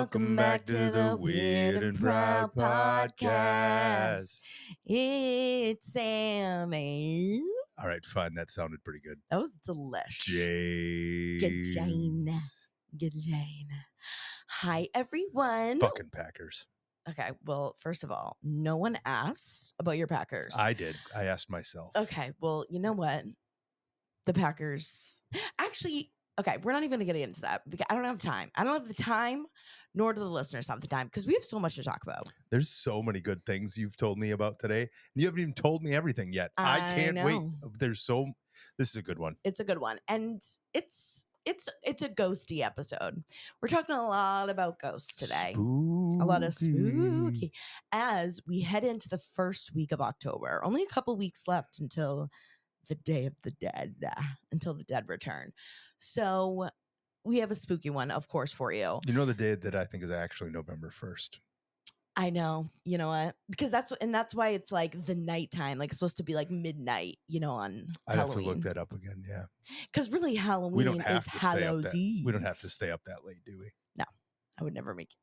Welcome back to the Weird and Proud Podcast. It's Sammy. All right, fine. That sounded pretty good. That was delish. James. Good Jane. Hi, everyone. Fucking Packers. Okay, well, first of all, no one asked about your Packers. I did. I asked myself. Okay, well, you know what? The Packers. Actually, okay, we're not even going to get into that because I don't have time. I don't have the time, nor do the listeners have the time because we have so much to talk about. There's so many good things you've told me about today, and you haven't even told me everything yet. I can't wait. This is a good one. It's a good one, and it's a ghosty episode. We're talking a lot about ghosts today. Spooky. A lot of spooky as we head into the first week of October. Only a couple weeks left until the Day of the Dead, until the dead return. So we have a spooky one, of course, for you. You know the day that I think is actually November 1st. I know. You know what? Because that's why it's like the nighttime, like it's supposed to be like midnight, on I'd Halloween. have to look that up again, yeah. Because really Halloween is Hallows Eve. We don't have to stay up that late, do we? No, I would never make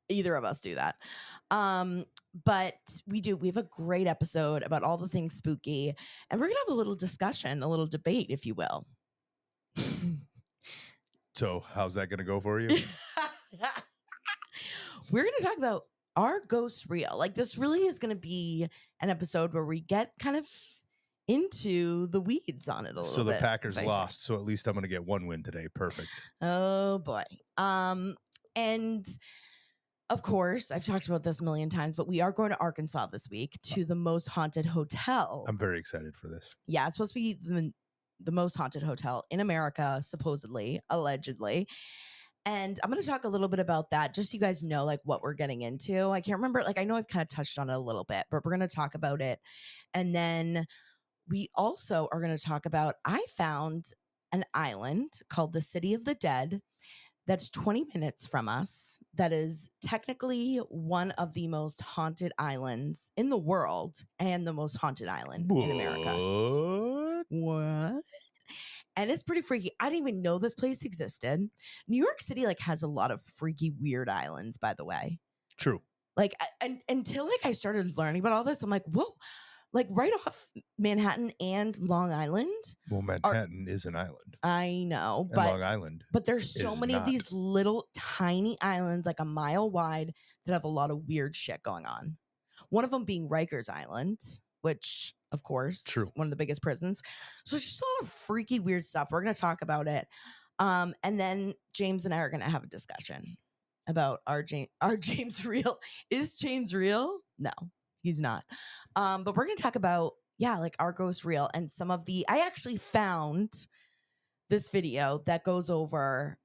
either of us do that. But we do. We have a great episode about all the things spooky, and we're gonna have a little discussion, a little debate, if you will. So how's that gonna go for you? We're gonna talk about, are ghosts real? Like, this really is gonna be an episode where we get kind of into the weeds on it a little bit. So the Packers lost, so at least I'm gonna get one win today. Perfect. Oh boy. And of course, I've talked about this a million times, but we are going to Arkansas this week to the most haunted hotel. I'm very excited for this. Yeah, it's supposed to be the most haunted hotel in America, supposedly, allegedly. And I'm going to talk a little bit about that, just so you guys know, like, what we're getting into. I can't remember, like, I know I've kind of touched on it a little bit, but we're going to talk about it. And then we also are going to talk about, I found an island called the City of the Dead that's 20 minutes from us. That is technically one of the most haunted islands in the world and the most haunted island in America. What? And it's pretty freaky. I didn't even know this place existed. New York City has a lot of freaky, weird islands, by the way. True. Until I started learning about all this, I'm like, whoa. Right off Manhattan and Long Island. Well, Manhattan is an island. I know, but Long Island. But there's so many of these little tiny islands, like a mile wide, that have a lot of weird shit going on. One of them being Rikers Island, which, of course, True. One of the biggest prisons. So it's just a lot of freaky, weird stuff. We're going to talk about it. And then James and I are going to have a discussion about are James real? Is James real? No. He's not. But we're going to talk about, are ghosts real? And I actually found this video that goes over,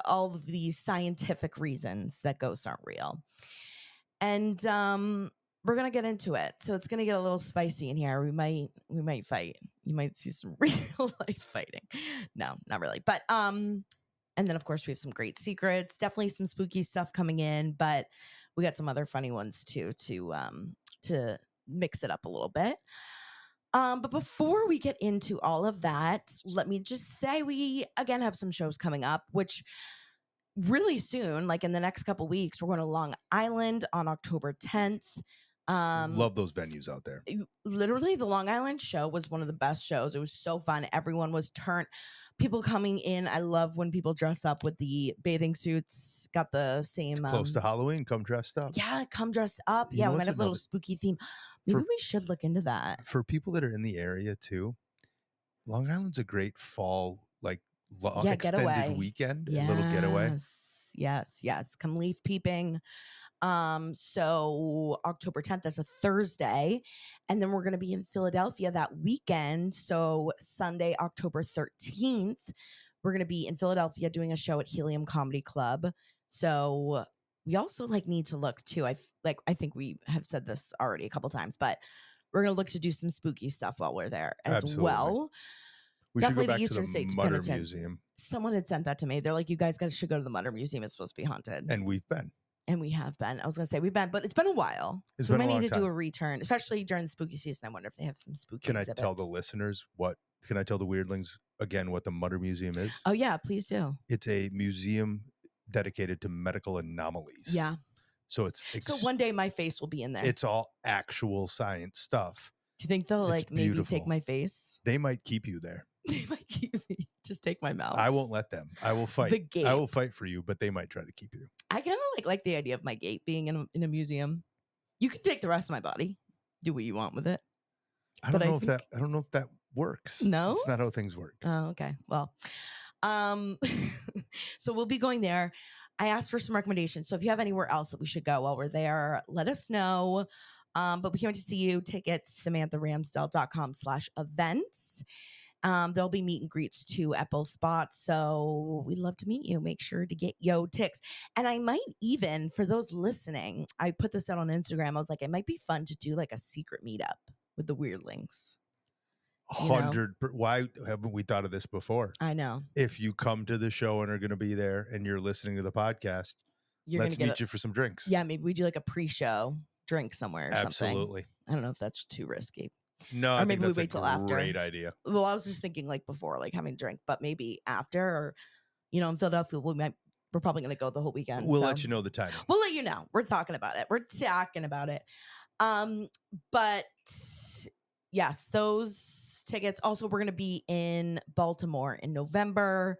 all of these scientific reasons that ghosts aren't real. And we're going to get into it. So it's going to get a little spicy in here. We might fight. You might see some real life fighting. No, not really. But, and then of course we have some great secrets, definitely some spooky stuff coming in, but we got some other funny ones too to mix it up a little bit. But before we get into all of that, let me just say we again have some shows coming up, which really soon, in the next couple weeks, we're going to Long Island on October 10th. Love those venues out there. Literally, the Long Island show was one of the best shows. It was so fun. Everyone was turned. People coming in. I love when people dress up with the bathing suits. Got the same. It's close to Halloween. Come dressed up. Yeah, come dressed up. We might have a little spooky theme. Maybe we should look into that. For people that are in the area too, Long Island's a great fall, extended getaway weekend. Yes. A little getaway. Yes. Come leaf peeping. So October 10th, that's a Thursday. And then we're going to be in Philadelphia that weekend. So Sunday, October 13th, we're going to be in Philadelphia doing a show at Helium Comedy Club. So we also need to look too. I think we have said this already a couple times, but we're going to look to do some spooky stuff while we're there as well. We definitely should go back the Eastern to the States Mutter Penitent Museum. Someone had sent that to me. They're like, you guys should go to the Mutter Museum. It's supposed to be haunted. And we've been. And we have been. I was going to say we've been, but it's been a while. It's so been we might a need to long do time. a return, especially during the spooky season. I wonder if they have some spooky exhibits. Can I tell the listeners can I tell the weirdlings again what the Mutter Museum is? Oh, yeah, please do. It's a museum dedicated to medical anomalies. Yeah. So it's So one day my face will be in there. it's all actual science stuff. Do you think they'll It's like maybe take beautiful. my face? They might keep you there. They might keep me. Just take my mouth. I won't let them. I will fight. The gape. I will fight for you, but they might try to keep you. I kind of like the idea of my gape being in a museum. You can take the rest of my body. Do what you want with it. I don't know if that works. No? It's not how things work. Oh, okay. Well, so we'll be going there. I asked for some recommendations. So if you have anywhere else that we should go while we're there, let us know. But we can't wait to see you. Tickets, SamanthaRamsdell.com/events. There'll be meet and greets too at both spots. So we'd love to meet you. Make sure to get yo ticks. And I might even, for those listening, I put this out on Instagram. I was like, it might be fun to do like a secret meetup with the weirdlings. 100. Why haven't we thought of this before? I know. If you come to the show and are going to be there and you're listening to the podcast, let's meet you for some drinks. Yeah, maybe we do like a pre-show drink somewhere or Absolutely. something. I don't know if that's too risky. No, or maybe we wait till after. Great idea. Well, I was just thinking like before, like having a drink, but maybe after, or in Philadelphia, we're probably going to go the whole weekend. We'll let you know the timing. We'll let you know. We're talking about it. But yes, those tickets. Also, we're going to be in Baltimore in November.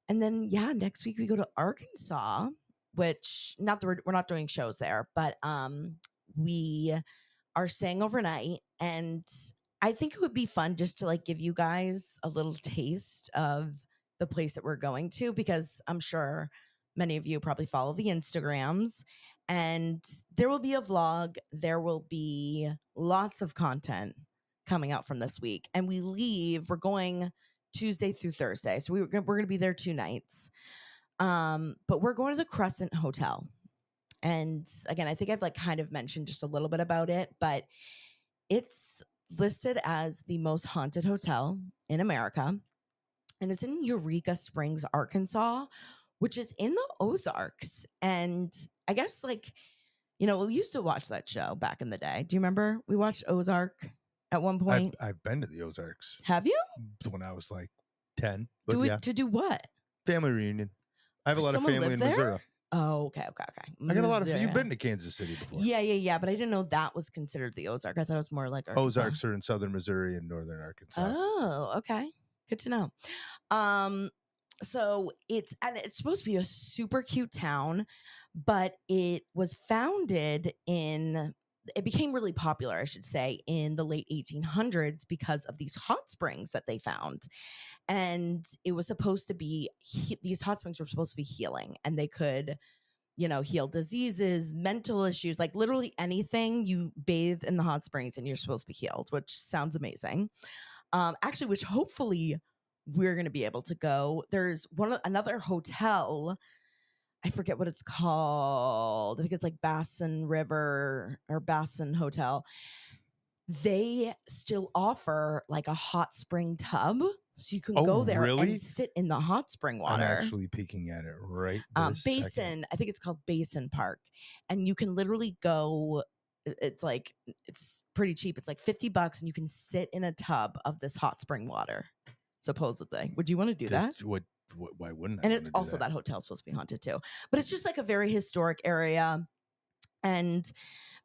And then, next week we go to Arkansas, which we're not doing shows there, but we are staying overnight. And I think it would be fun just to like give you guys a little taste of the place that we're going to, because I'm sure many of you probably follow the Instagrams, and there will be a vlog. There will be lots of content coming out from this week. And we're going Tuesday through Thursday. So we're going to be there 2 nights. But we're going to the Crescent Hotel. And again, I think I've like kind of mentioned just a little bit about it, but it's listed as the most haunted hotel in America. And it's in Eureka Springs, Arkansas, which is in the Ozarks. And I guess we used to watch that show back in the day. Do you remember? We watched Ozark at one point. I've been to the Ozarks. Have you? When I was like 10. But To do what? Family reunion. I have a lot of family in Missouri. Oh, okay. I got a lot of. You've been to Kansas City before? Yeah. But I didn't know that was considered the Ozark. I thought it was more like Arkansas. Ozarks are in southern Missouri and northern Arkansas. Oh, okay. Good to know. So it's supposed to be a super cute town, but it became really popular, I should say, in the late 1800s because of these hot springs that they found. And it was supposed to be, these hot springs were supposed to be healing, and they could, heal diseases, mental issues, like literally anything. You bathe in the hot springs and you're supposed to be healed, which sounds amazing. Actually, which hopefully we're going to be able to go. There's another hotel. I forget what it's called. I think it's like Bassin River or Bassin Hotel. They still offer like a hot spring tub. So you can go there and sit in the hot spring water. I'm actually peeking at it right Basin. second. I think it's called Basin Park. And you can literally go. It's pretty cheap. It's like $50 and you can sit in a tub of this hot spring water, supposedly. Would you want to do that? Why wouldn't I? And it's also that hotel's supposed to be haunted too. But it's just like a very historic area. And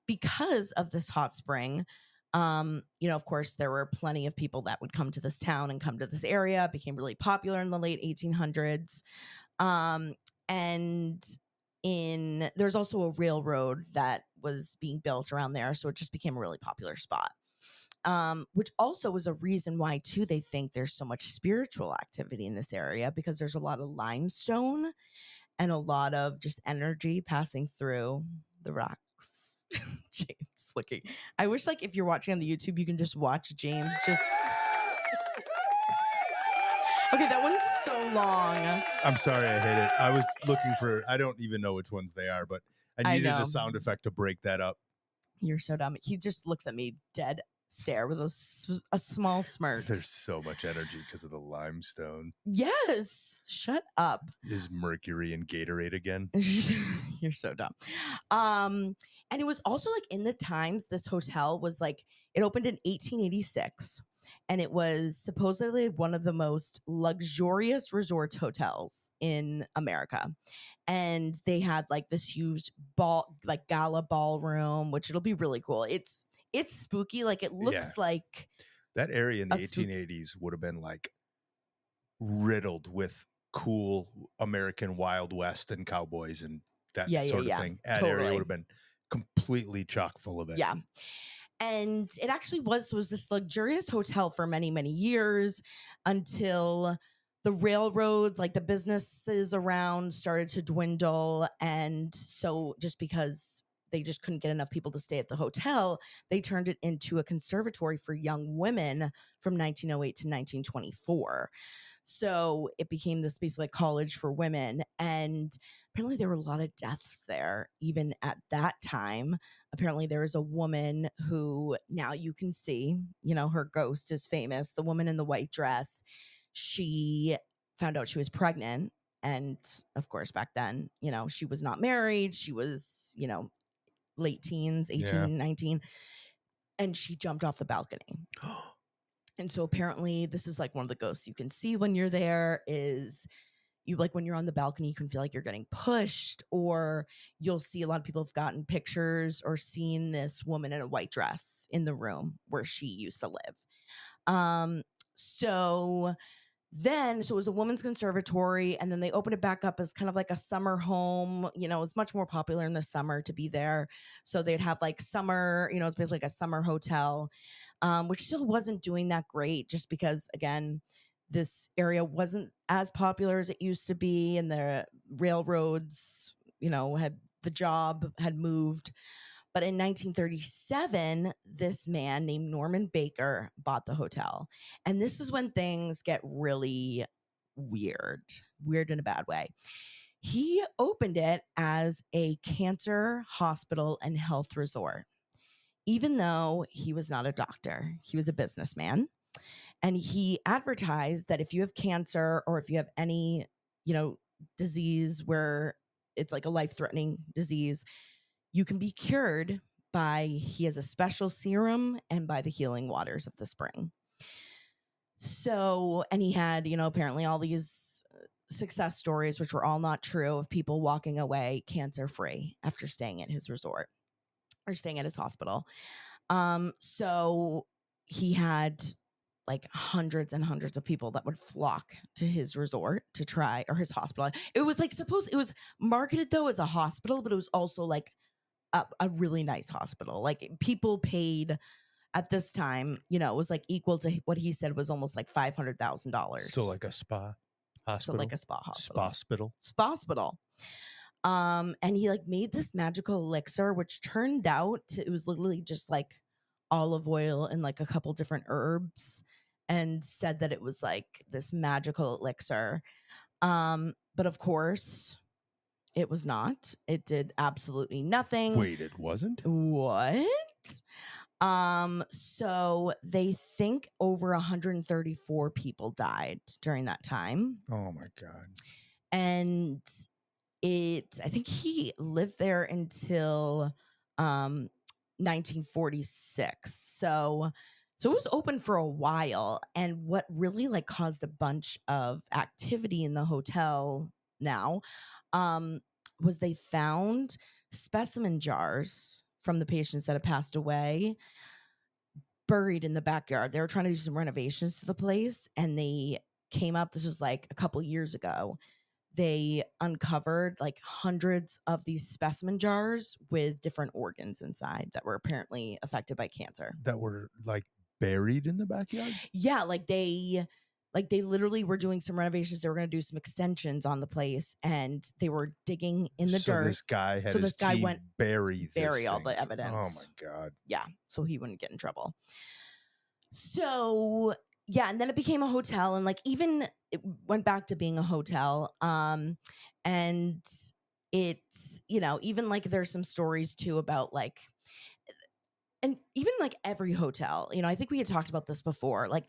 because of this hot spring, of course, there were plenty of people that would come to this town and come to this area. It became really popular in the late 1800s. And there's also a railroad that was being built around there. So it just became a really popular spot. Which also was a reason why, too, they think there's so much spiritual activity in this area, because there's a lot of limestone and a lot of just energy passing through the rocks. James looking. I wish, if you're watching on the YouTube, you can just watch James just. Okay, that one's so long. I'm sorry, I hate it. I was looking for. I don't even know which ones they are, but I needed a sound effect to break that up. You're so dumb. He just looks at me dead stare with a small smirk. There's so much energy because of the limestone. Yes. Shut up. Is Mercury in Gatorade again? You're so dumb. And it was also in the times, this hotel was it opened in 1886. and it was supposedly one of the most luxurious resort hotels in America. And they had like this huge ball, like gala ballroom, which it'll be really cool. It's spooky. Like it Yeah. looks like That area in a the spook. 1880s would have been like riddled with cool American Wild West and cowboys and that Yeah, yeah, sort of yeah. thing. That area would Totally. have been completely chock full of it. Yeah. And it actually was this luxurious hotel for many, many years until the railroads, like the businesses around, started to dwindle. And so just because they just couldn't get enough people to stay at the hotel, they turned it into a conservatory for young women from 1908 to 1924. So it became this basically like college for women. And apparently there were a lot of deaths there, even at that time. Apparently there was a woman who now you can see, her ghost is famous. The woman in the white dress, she found out she was pregnant. And of course, back then, she was not married. She was, late teens, Yeah. 18, 19, and she jumped off the balcony. And so apparently this is like one of the ghosts you can see when you're there is you like when you're on the balcony, you can feel like you're getting pushed, or you'll see a lot of people have gotten pictures or seen this woman in a white dress in the room where she used to live. Um, so so it was a women's conservatory, and then they opened it back up as kind of like a summer home. It's much more popular in the summer to be there. So they'd have like summer, it's basically like a summer hotel, which still wasn't doing that great just because, again, this area wasn't as popular as it used to be, and the railroads, the job had moved. But in 1937, this man named Norman Baker bought the hotel. And this is when things get really weird in a bad way. He opened it as a cancer hospital and health resort, even though he was not a doctor, he was a businessman. And he advertised that if you have cancer or if you have any, disease where it's like a life threatening disease, you can be cured he has a special serum and by the healing waters of the spring. So, and he had, apparently all these success stories, which were all not true, of people walking away cancer free after staying at his resort or staying at his hospital. So he had like hundreds and hundreds of people that would flock to his resort to try, or his hospital. It was like it was marketed though as a hospital, but it was also like a really nice hospital. Like people paid at this time, it was like equal to what he said was almost like $500,000. So like a spa So hospital. like a spa hospital. Hospital. Spa hospital. And he like made this magical elixir, which turned out it was literally just like olive oil and like a couple different herbs, and said that it was like this magical elixir. But of course, it was not. It did absolutely nothing. Wait, it wasn't? What? So they think over 134 people died during that time. Oh my God. And I think he lived there until 1946. So it was open for a while. And what really like caused a bunch of activity in the hotel now was they found specimen jars from the patients that had passed away buried in the backyard. They were trying to do some renovations to the place, and they came up, this was like a couple years ago, they uncovered like hundreds of these specimen jars with different organs inside that were apparently affected by cancer. That were like buried in the backyard? Yeah, like they literally were doing some renovations. They were going to do some extensions on the place, and they were digging in the dirt. This guy had this guy team went bury all the things. evidence. Oh my God. Yeah, so he wouldn't get in trouble. So yeah, and then it became a hotel, and like even it went back to being a hotel. And it's, even like there's some stories too about like, and even like every hotel, I think we had talked about this before. Like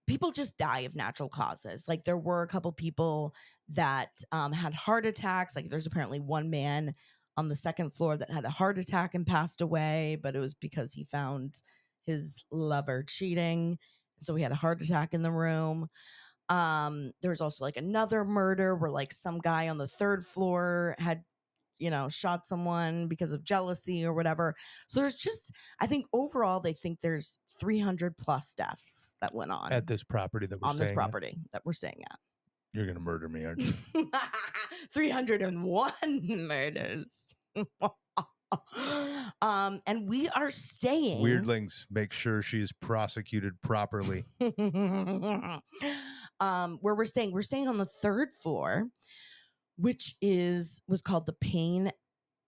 people just die of natural causes. Like there were a couple people that had heart attacks. Like there's apparently one man on the second floor that had a heart attack and passed away, but it was because he found his lover cheating. So we had a heart attack in the room. There was also like another murder where like some guy on the 3rd floor had, shot someone because of jealousy or whatever. So there's just, I think overall they think there's 300 plus deaths that went on At this property that we're on this staying at. property that we're staying at. You're going to murder me, aren't you? 301 murders. And we are staying. Weirdlings, make sure she's prosecuted properly. Where we're staying on the 3rd floor, which was called the Pain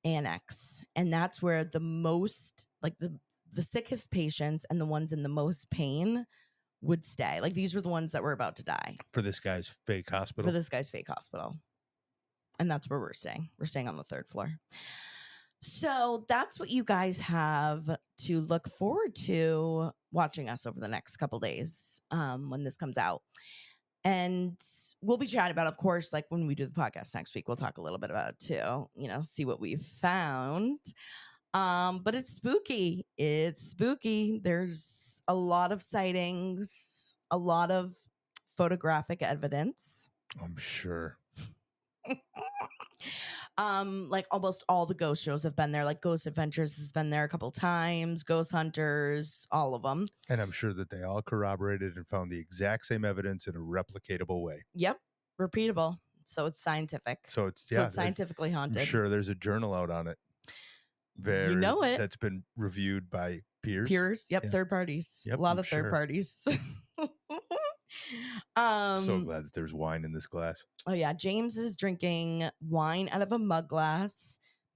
Annex, and that's where the most, like the sickest patients and the ones in the most pain would stay. Like these were the ones that were about to die For this guy's fake hospital. And that's where we're staying. We're staying on the 3rd floor. So that's what you guys have to look forward to watching us over the next couple days when this comes out. And we'll be chatting about, of course, like when we do the podcast next week, we'll talk a little bit about it too, see what we've found. But it's spooky. It's spooky. There's a lot of sightings, a lot of photographic evidence. I'm sure. Like almost all the ghost shows have been there. Like Ghost Adventures has been there a couple times, Ghost Hunters, all of them. And I'm sure that they all corroborated and found the exact same evidence in a replicatable way. Yep. Repeatable. So it's scientific. So it's scientifically haunted. I'm sure there's a journal out on it. You know it. That's been reviewed by peers. Yep. Yeah. Third parties. Yep, a lot of third parties. So glad that there's wine in this glass. Oh yeah, James is drinking wine out of a mug. But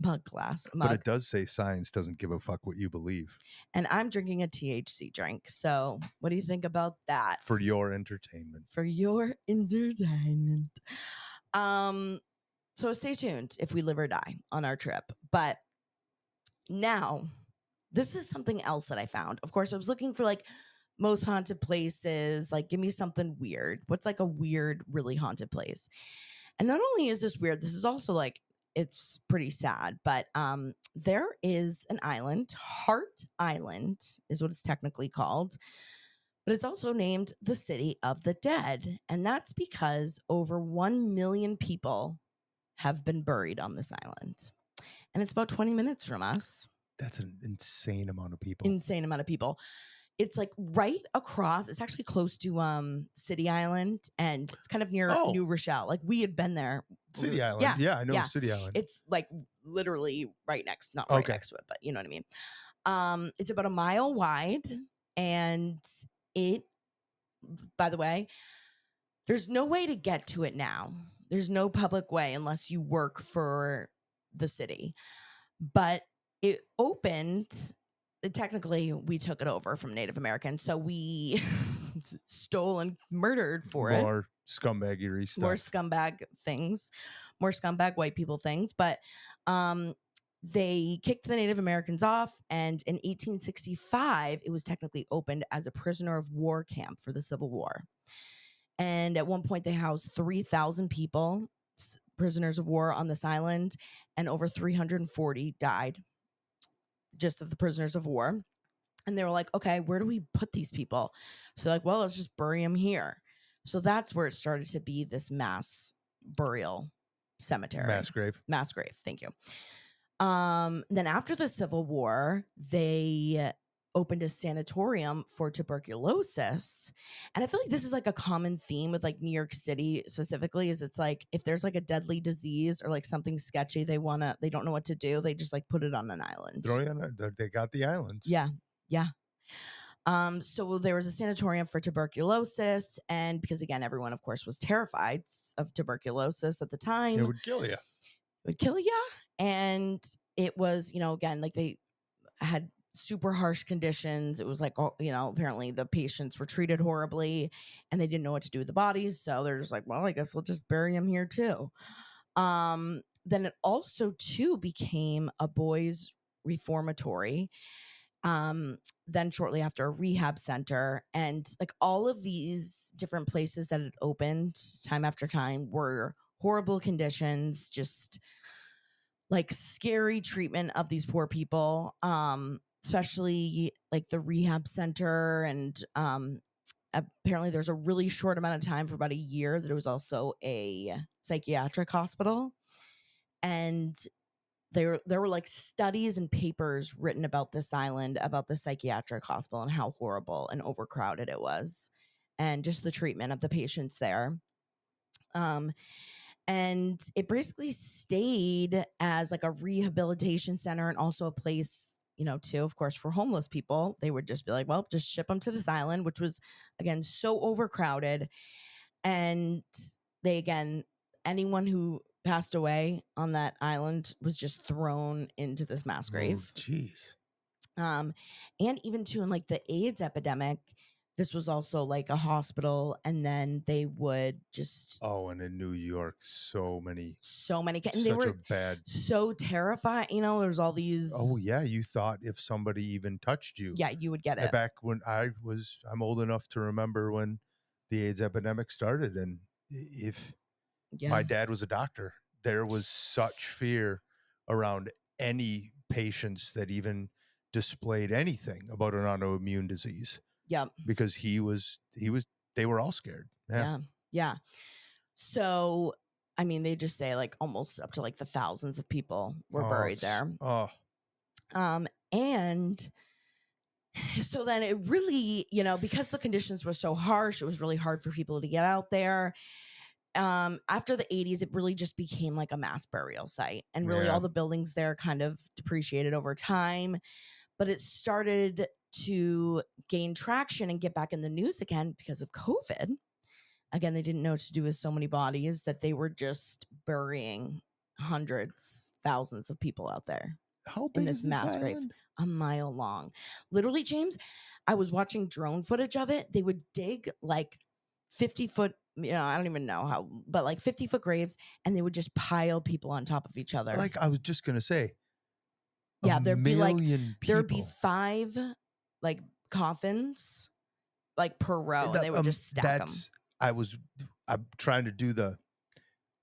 it does say science doesn't give a fuck what you believe. And I'm drinking a THC drink. So what do you think about that? For your entertainment. So stay tuned if we live or die on our trip. But now, this is something else that I found. Of course, I was looking for like most haunted places. Like, give me something weird. What's like a weird, really haunted place? And not only is this weird, this is also like, it's pretty sad. But there is an island, Hart Island is what it's technically called. But it's also named the City of the Dead. And that's because over 1 million people have been buried on this island. And it's about 20 minutes from us. That's an insane amount of people. It's like right across. It's actually close to City Island, and it's kind of near New Rochelle. Like we had been there. City Island. Yeah, I know City Island. It's like literally right next, not right next to it, but you know what I mean. It's about a mile wide, and it, by the way, there's no way to get to it now. There's no public way unless you work for the city. But it opened, technically we took it over from Native Americans. So we stole and murdered for it. More scumbaggery stuff. More scumbag things. More scumbag white people things. But they kicked the Native Americans off. And in 1865, it was technically opened as a prisoner of war camp for the Civil War. And at one point, they housed 3,000 people, prisoners of war on this island, and over 340 died just of the prisoners of war. And they were like, okay, where do we put these people? So like, well, let's just bury them here. So that's where it started to be this mass burial cemetery. Mass grave. Thank you. Then after the Civil War, they opened a sanatorium for tuberculosis. And I feel like this is like a common theme with like New York City specifically, is it's like if there's like a deadly disease or like something sketchy, they don't know what to do, they just like put it on an island. They got the islands. Yeah. So there was a sanatorium for tuberculosis, and because again, everyone of course was terrified of tuberculosis at the time. It would kill you. And it was, again, like they had super harsh conditions. It was like, apparently the patients were treated horribly and they didn't know what to do with the bodies. So they're just like, well, I guess we'll just bury them here too. Then it also too became a boys' reformatory. Then shortly after, a rehab center, and like all of these different places that had opened time after time were horrible conditions, just like scary treatment of these poor people. Especially like the rehab center and apparently there's a really short amount of time for about a year that it was also a psychiatric hospital. And there were like studies and papers written about this island, about the psychiatric hospital and how horrible and overcrowded it was, and just the treatment of the patients there. And it basically stayed as like a rehabilitation center and also a place, too, of course, for homeless people. They would just be like, well, just ship them to this island, which was, again, so overcrowded. And anyone who passed away on that island was just thrown into this mass Oh, grave. jeez. And even too, in like the AIDS epidemic, this was also like a hospital, and then they would just Oh, and in New York, so many, and they such a were bad. so terrified. There's all these. Oh yeah, you thought if somebody even touched you. Yeah, you would get it. Back when I'm old enough to remember when the AIDS epidemic started, and if my dad was a doctor, there was such fear around any patients that even displayed anything about an autoimmune disease. Yep. Because they were all scared. Yeah. Yeah. So, I mean, they just say like almost up to like the thousands of people were buried there. And so then it really, because the conditions were so harsh, it was really hard for people to get out there. After the 80s, it really just became like a mass burial site, and really all the buildings there kind of depreciated over time. But it started to gain traction and get back in the news again because of COVID. Again, they didn't know what to do with so many bodies that they were just burying hundreds, thousands of people out there. How big in this is this mass grave, island? a mile long. Literally, James, I was watching drone footage of it. They would dig like 50-foot, I don't even know how, but like 50-foot graves, and they would just pile people on top of each other. Like I was just gonna say, yeah, there'd be like people. there'd be 5 like coffins like per row, and they would just stack them. I'm trying to do I'm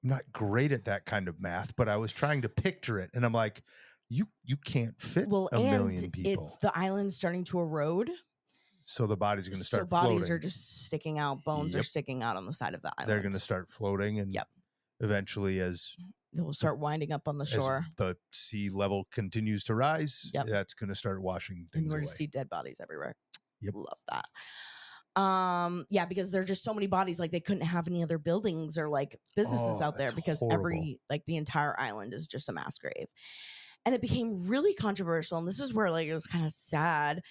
not great at that kind of math, but I was trying to picture it, and I'm like, you can't fit a million people. It's the island starting to erode. So the bodies are going to start floating. Bodies are just sticking out. Bones are sticking out on the side of the island. They're going to start floating, and eventually, as they'll start winding up on the shore, as the sea level continues to rise, that's going to start washing things and we're away. going to see dead bodies everywhere. Yep. Love that. Because there's just so many bodies, like they couldn't have any other buildings or like businesses out there because horrible. the entire island is just a mass grave. And it became really controversial, and this is where like it was kind of sad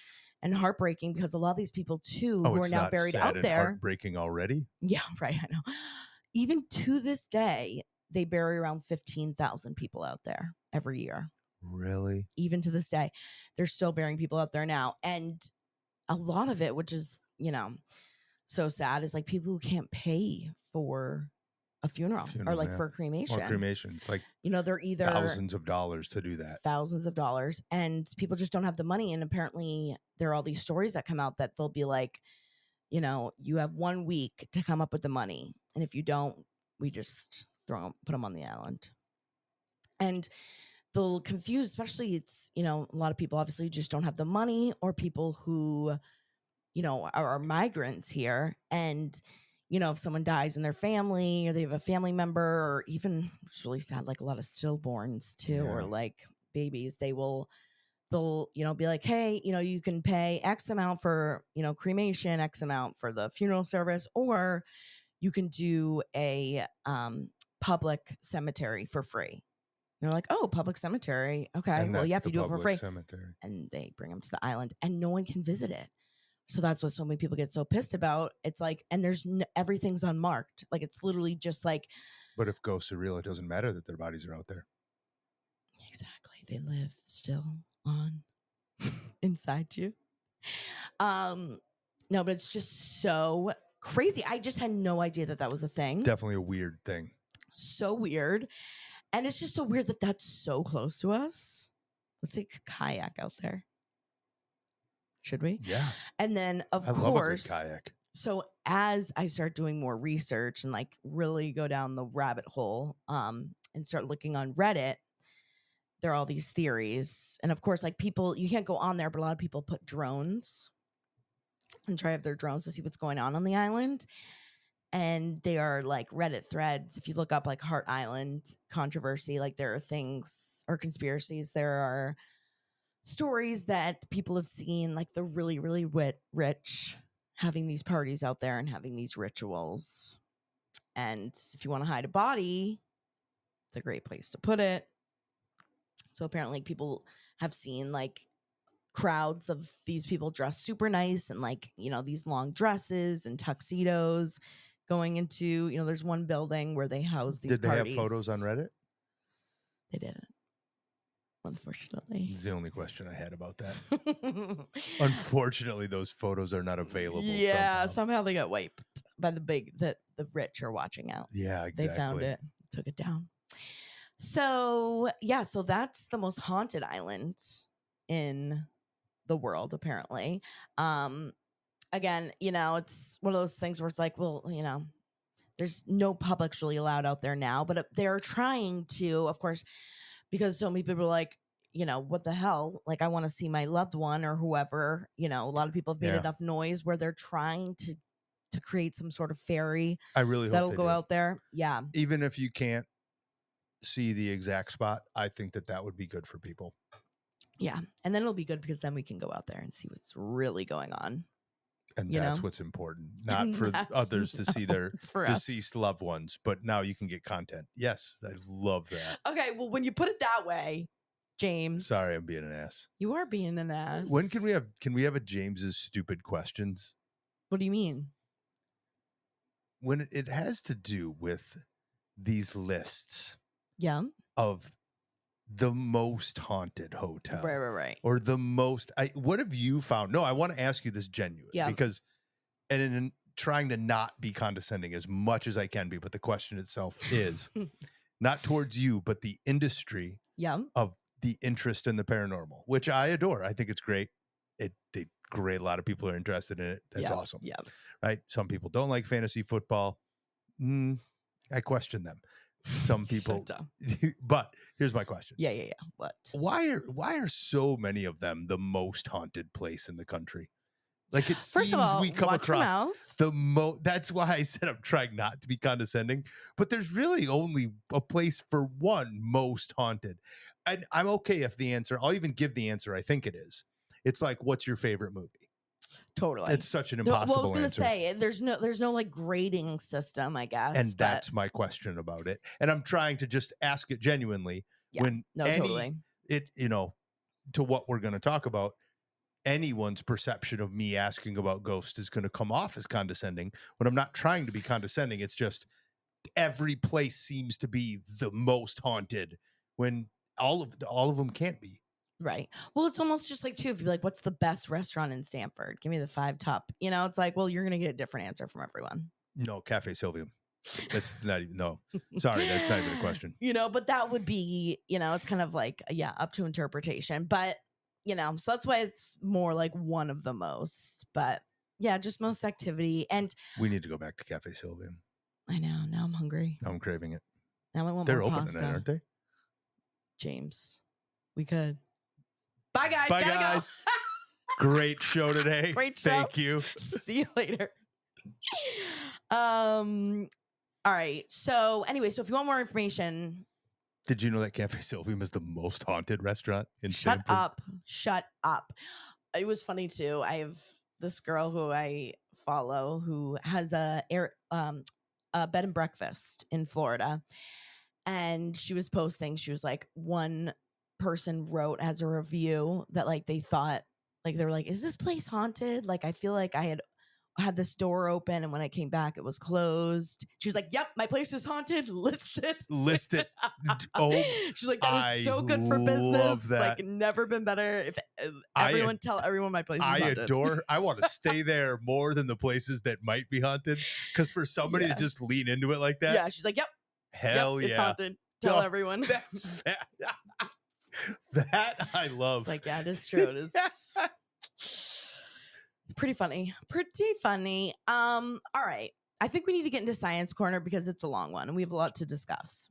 and heartbreaking because a lot of these people too who are now buried out there. Heartbreaking already? Yeah, right. I know. Even to this day, they bury around 15,000 people out there every year. Really? Even to this day, they're still burying people out there now, and a lot of it, which is so sad, is like people who can't pay for a funeral or like for a cremation. Or cremation. It's like they're either thousands of dollars to do that. Thousands of dollars, and people just don't have the money. And apparently, there are all these stories that come out that they'll be like, you have 1 week to come up with the money, and if you don't, we just put them on the island. And they'll confuse, especially it's a lot of people obviously just don't have the money, or people who are migrants here, and if someone dies in their family or they have a family member, or even, it's really sad, like a lot of stillborns too, or like babies, they'll be like, hey, you can pay X amount for cremation, X amount for the funeral service, or you can do a public cemetery for free. And they're like, oh, public cemetery, okay, and well, you have to do it for free. Cemetery. And they bring them to the island, and no one can visit it. So that's what so many people get so pissed about. It's like, and everything's unmarked. Like, it's literally just like. But if ghosts are real, it doesn't matter that their bodies are out there. Exactly. They live still on inside you. No, but it's just so crazy. I just had no idea that was a thing. Definitely a weird thing. So weird. And it's just so weird that that's so close to us. Let's take a kayak out there. Should we? Yeah. And then, of course, love a good kayak. So as I start doing more research and like really go down the rabbit hole, and start looking on Reddit, there are all these theories. And of course, like people, you can't go on there, but a lot of people put drones and try to have their drones to see what's going on the island. And they are like Reddit threads. If you look up like Heart Island controversy, like there are things or conspiracies, there are stories that people have seen, like the really, really rich having these parties out there and having these rituals. And if you want to hide a body, it's a great place to put it. So apparently people have seen like crowds of these people dressed super nice and like, you know, these long dresses and tuxedos going into, you know, there's one building where they house these Did they parties. have photos on Reddit? They didn't, unfortunately. It's the only question I had about that. Unfortunately, those photos are not available. Yeah, somehow they got wiped by the rich are watching out. Yeah, exactly. They found it, took it down. So yeah, so that's the most haunted island in the world, apparently. Again, you know, it's one of those things where it's like, well, you know, there's no public's really allowed out there now, but they're trying to, of course, because so many people are like, you know, what the hell? Like, I want to see my loved one or whoever. You know, a lot of people have made enough noise where they're trying to create some sort of ferry. I really hope that'll go out there. Yeah. Even if you can't see the exact spot, I think that would be good for people. Yeah. And then it'll be good because then we can go out there and see what's really going on. And that's what's important, not for others to see their deceased loved ones, but now you can get content. Yes, I love that. Okay, well, when you put it that way, James. Sorry, I'm being an ass. You are being an ass. When can we have a James's stupid questions? What do you mean? When it has to do with these lists. Yeah. Of the most haunted hotel. Right. Or the most, what have you found? No, I want to ask you this genuine. Yeah. Because, and in trying to not be condescending as much as I can be, but the question itself is not towards you, but the industry of the interest in the paranormal, which I adore. I think it's great. Great. A lot of people are interested in it. That's awesome. Yeah. Right. Some people don't like fantasy football. I question them. Some people, but here's my question. Yeah. What? Why are so many of them the most haunted place in the country? Like, it seems we come across the most. That's why I said I'm trying not to be condescending, but there's really only a place for one most haunted. And I'm okay if the answer, I'll even give the answer I think it is. It's like, what's your favorite movie? Totally. It's such an impossible answer. Well, I was going to say, there's no like grading system, I guess. And that's my question about it. And I'm trying to just ask it genuinely. Yeah, totally. It, you know, to what we're going to talk about, anyone's perception of me asking about ghosts is going to come off as condescending when I'm not trying to be condescending. It's just every place seems to be the most haunted when all of them can't be. Right. Well, it's almost just like, too, if you're like, what's the best restaurant in Stanford? Give me the 5 top. You know, it's like, well, you're going to get a different answer from everyone. No, Cafe Sylvium. That's not even, no. Sorry, that's not even a question. You know, but that would be, you know, it's kind of like, yeah, up to interpretation. But, you know, so that's why it's more like one of the most. But yeah, just most activity. And we need to go back to Cafe Sylvium. I know. Now I'm hungry. Now I'm craving it. Now I want They're more open pasta. tonight, aren't they? James, we could. Bye, guys. Bye, guys. Great show today. Great show. Thank you. See you later. All right. So anyway, so if you want more information. Did you know that Cafe Sylvium is the most haunted restaurant in Shut Stanford? Shut up. It was funny too. I have this girl who I follow who has a bed and breakfast in Florida. And she was posting, she was like, one person wrote as a review that like they thought, like they were like, is this place haunted? Like, I feel like I had this door open and when I came back it was closed. She was like, yep, my place is haunted. List it. Oh, she's like, that is so good for business. Like, never been better. If tell everyone my place is haunted. I want to stay there more than the places that might be haunted, because for somebody to just lean into it like that. Yeah, she's like, yep. Hell yeah. It's haunted. Tell everyone. That's that I love. It's like, yeah, it is true. It is pretty funny. All right. I think we need to get into Science Corner because it's a long one and we have a lot to discuss.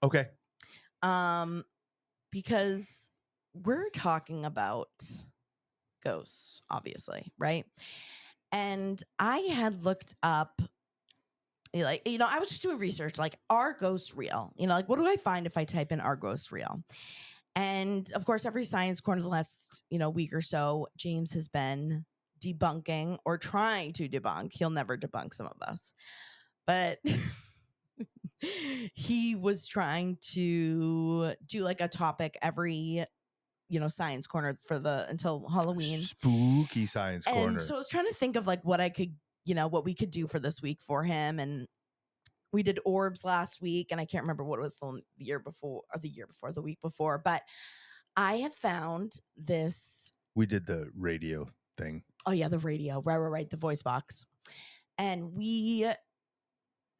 Okay. Because we're talking about ghosts, obviously, right? And I had looked up, like, I was just doing research, like, are ghosts real? Like, what do I find if I type in "are ghosts real"? And of course, every science corner the last, week or so, James has been debunking or trying to debunk. He'll never debunk some of us, but he was trying to do like a topic every, science corner until Halloween. Spooky science And corner. so I was trying to think of like what what we could do for this week for him. And we did Orbs last week, and I can't remember what it was the week before, but I have found this. We did the radio thing. Oh yeah, the radio. Right. The voice box. And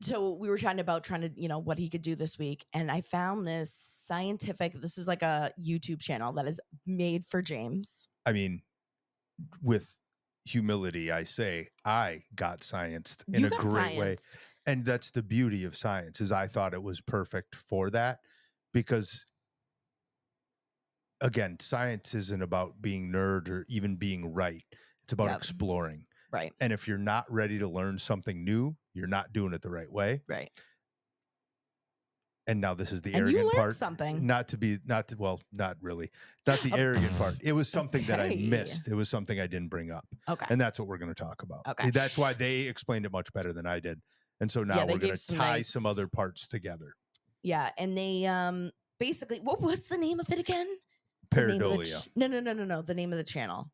so we were trying to, what he could do this week. And I found this is like a YouTube channel that is made for James. I mean, with humility, I say I got scienced in a great way. And that's the beauty of science, is I thought it was perfect for that, because again, science isn't about being nerd or even being right. It's about exploring. Right. And if you're not ready to learn something new, you're not doing it the right way. Right. And now this is the arrogant part. Something. Not really. Not the arrogant part. It was something that I missed. It was something I didn't bring up. Okay. And that's what we're going to talk about. Okay. That's why they explained it much better than I did. And so now we're going to tie some other parts together. Yeah. And they basically, what was the name of it again? Pareidolia. No. The name of the channel.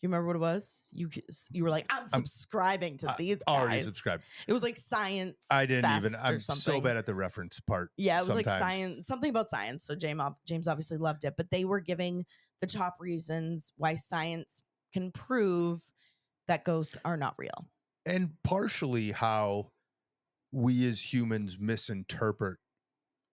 Do you remember what it was? You were like, I'm subscribing to these guys. Already subscribed. It was like Science. I didn't Fest even. I'm or something. so bad at the reference part. Yeah, it was sometimes. like science, something about science. So James obviously loved it, but they were giving the top reasons why science can prove that ghosts are not real, and partially how we as humans misinterpret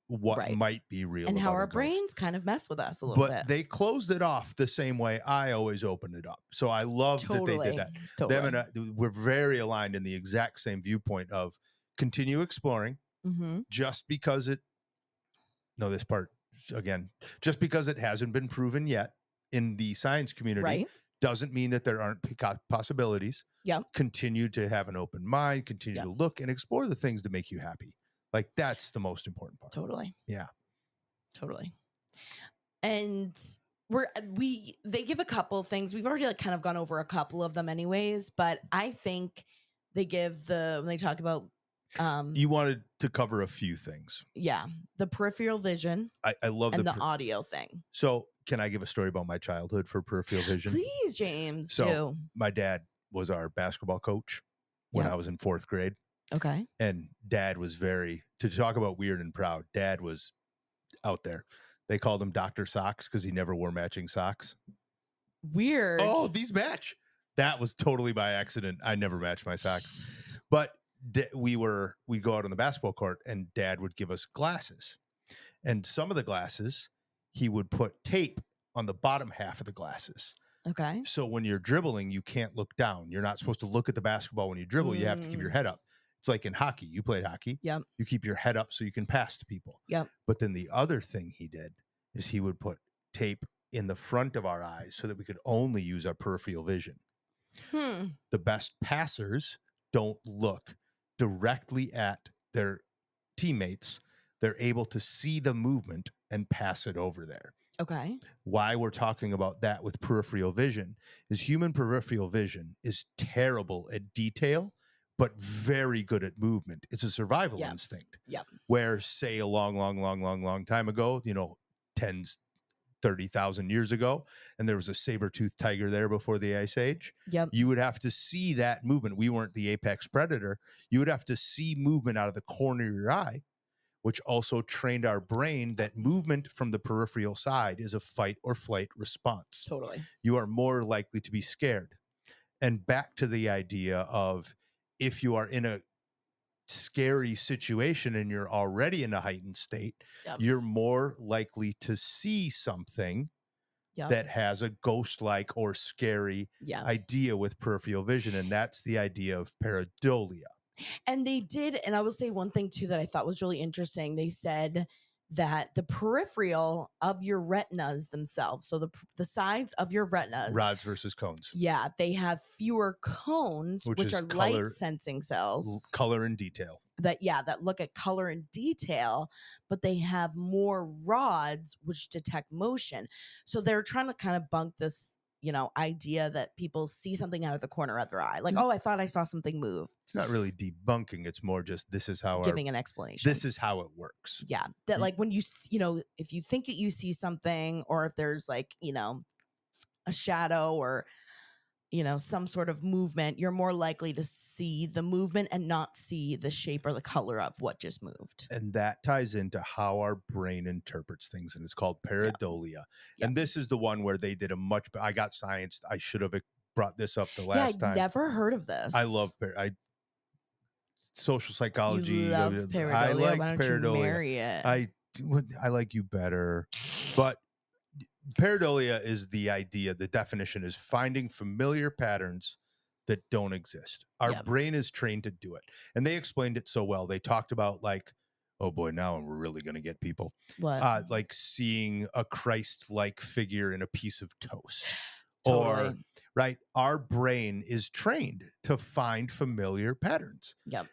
what might be real, and how our brains kind of mess with us a little bit. But they closed it off the same way I always opened it up. So I love that they did that. Totally. Them and we're very aligned in the exact same viewpoint of continue exploring. Just because this part again, just because it hasn't been proven yet in the science community doesn't mean that there aren't possibilities. Yep. Continue to have an open mind, continue to look and explore the things that make you happy. Like, that's the most important part. Totally. Yeah. Totally. And they give a couple things. We've already kind of gone over a couple of them anyways, but I think they give when they talk about you wanted to cover a few things. Yeah. The peripheral vision. I love the audio thing. So can I give a story about my childhood for peripheral vision? Please, James. So my dad was our basketball coach when I was in 4th grade. Okay. And Dad was to talk about weird and proud, Dad was out there. They called him Dr. Socks because he never wore matching socks. Weird. Oh, these match. That was totally by accident. I never matched my socks. But we'd go out on the basketball court and Dad would give us glasses. And some of the glasses, he would put tape on the bottom half of the glasses. Okay. So when you're dribbling, you can't look down. You're not supposed to look at the basketball when you dribble. You have to keep your head up. It's like in hockey. You played hockey. Yep. You keep your head up so you can pass to people. Yep. But then the other thing he did is he would put tape in the front of our eyes so that we could only use our peripheral vision. The best passers don't look directly at their teammates. They're able to see the movement and pass it over there. Okay. Why we're talking about that with peripheral vision is human peripheral vision is terrible at detail, but very good at movement. It's a survival instinct. Yep. Where, say, a long time ago, 30,000 years ago, and there was a saber-toothed tiger there before the Ice Age. Yep. You would have to see that movement. We weren't the apex predator. You would have to see movement out of the corner of your eye, which also trained our brain that movement from the peripheral side is a fight or flight response. Totally. You are more likely to be scared. And back to the idea of, if you are in a scary situation and you're already in a heightened state, you're more likely to see something that has a ghost-like or scary idea with peripheral vision. And that's the idea of pareidolia. And they did, and I will say one thing too that I thought was really interesting. They said that the peripheral of your retinas themselves, so the sides of your retinas, Rods versus cones, yeah, they have fewer cones, which which is are light sensing cells color and detail. that look at color and detail, but they have more rods which detect motion. So they're trying to kind of bunk this, idea that people see something out of the corner of their eye. Like, oh, I thought I saw something move. It's not really debunking. It's more just this is how Giving an explanation. this is how it works. Yeah. That like when if you think that you see something, or if there's like, a shadow or some sort of movement, you're more likely to see the movement and not see the shape or the color of what just moved. And that ties into how our brain interprets things, and it's called pareidolia. Yep. And this is the one where they did I got scienced. I should have brought this up the Yeah, last I'd time. never heard of this. I love social psychology. You love pareidolia. I like Why don't pareidolia. you marry it? I like you better. But pareidolia is the idea, the definition is finding familiar patterns that don't exist. Our brain is trained to do it. And they explained it so well. They talked about like, oh boy, now we're really going to get people. What? Like seeing a Christ-like figure in a piece of toast. Totally. Or, right, our brain is trained to find familiar patterns. Yep.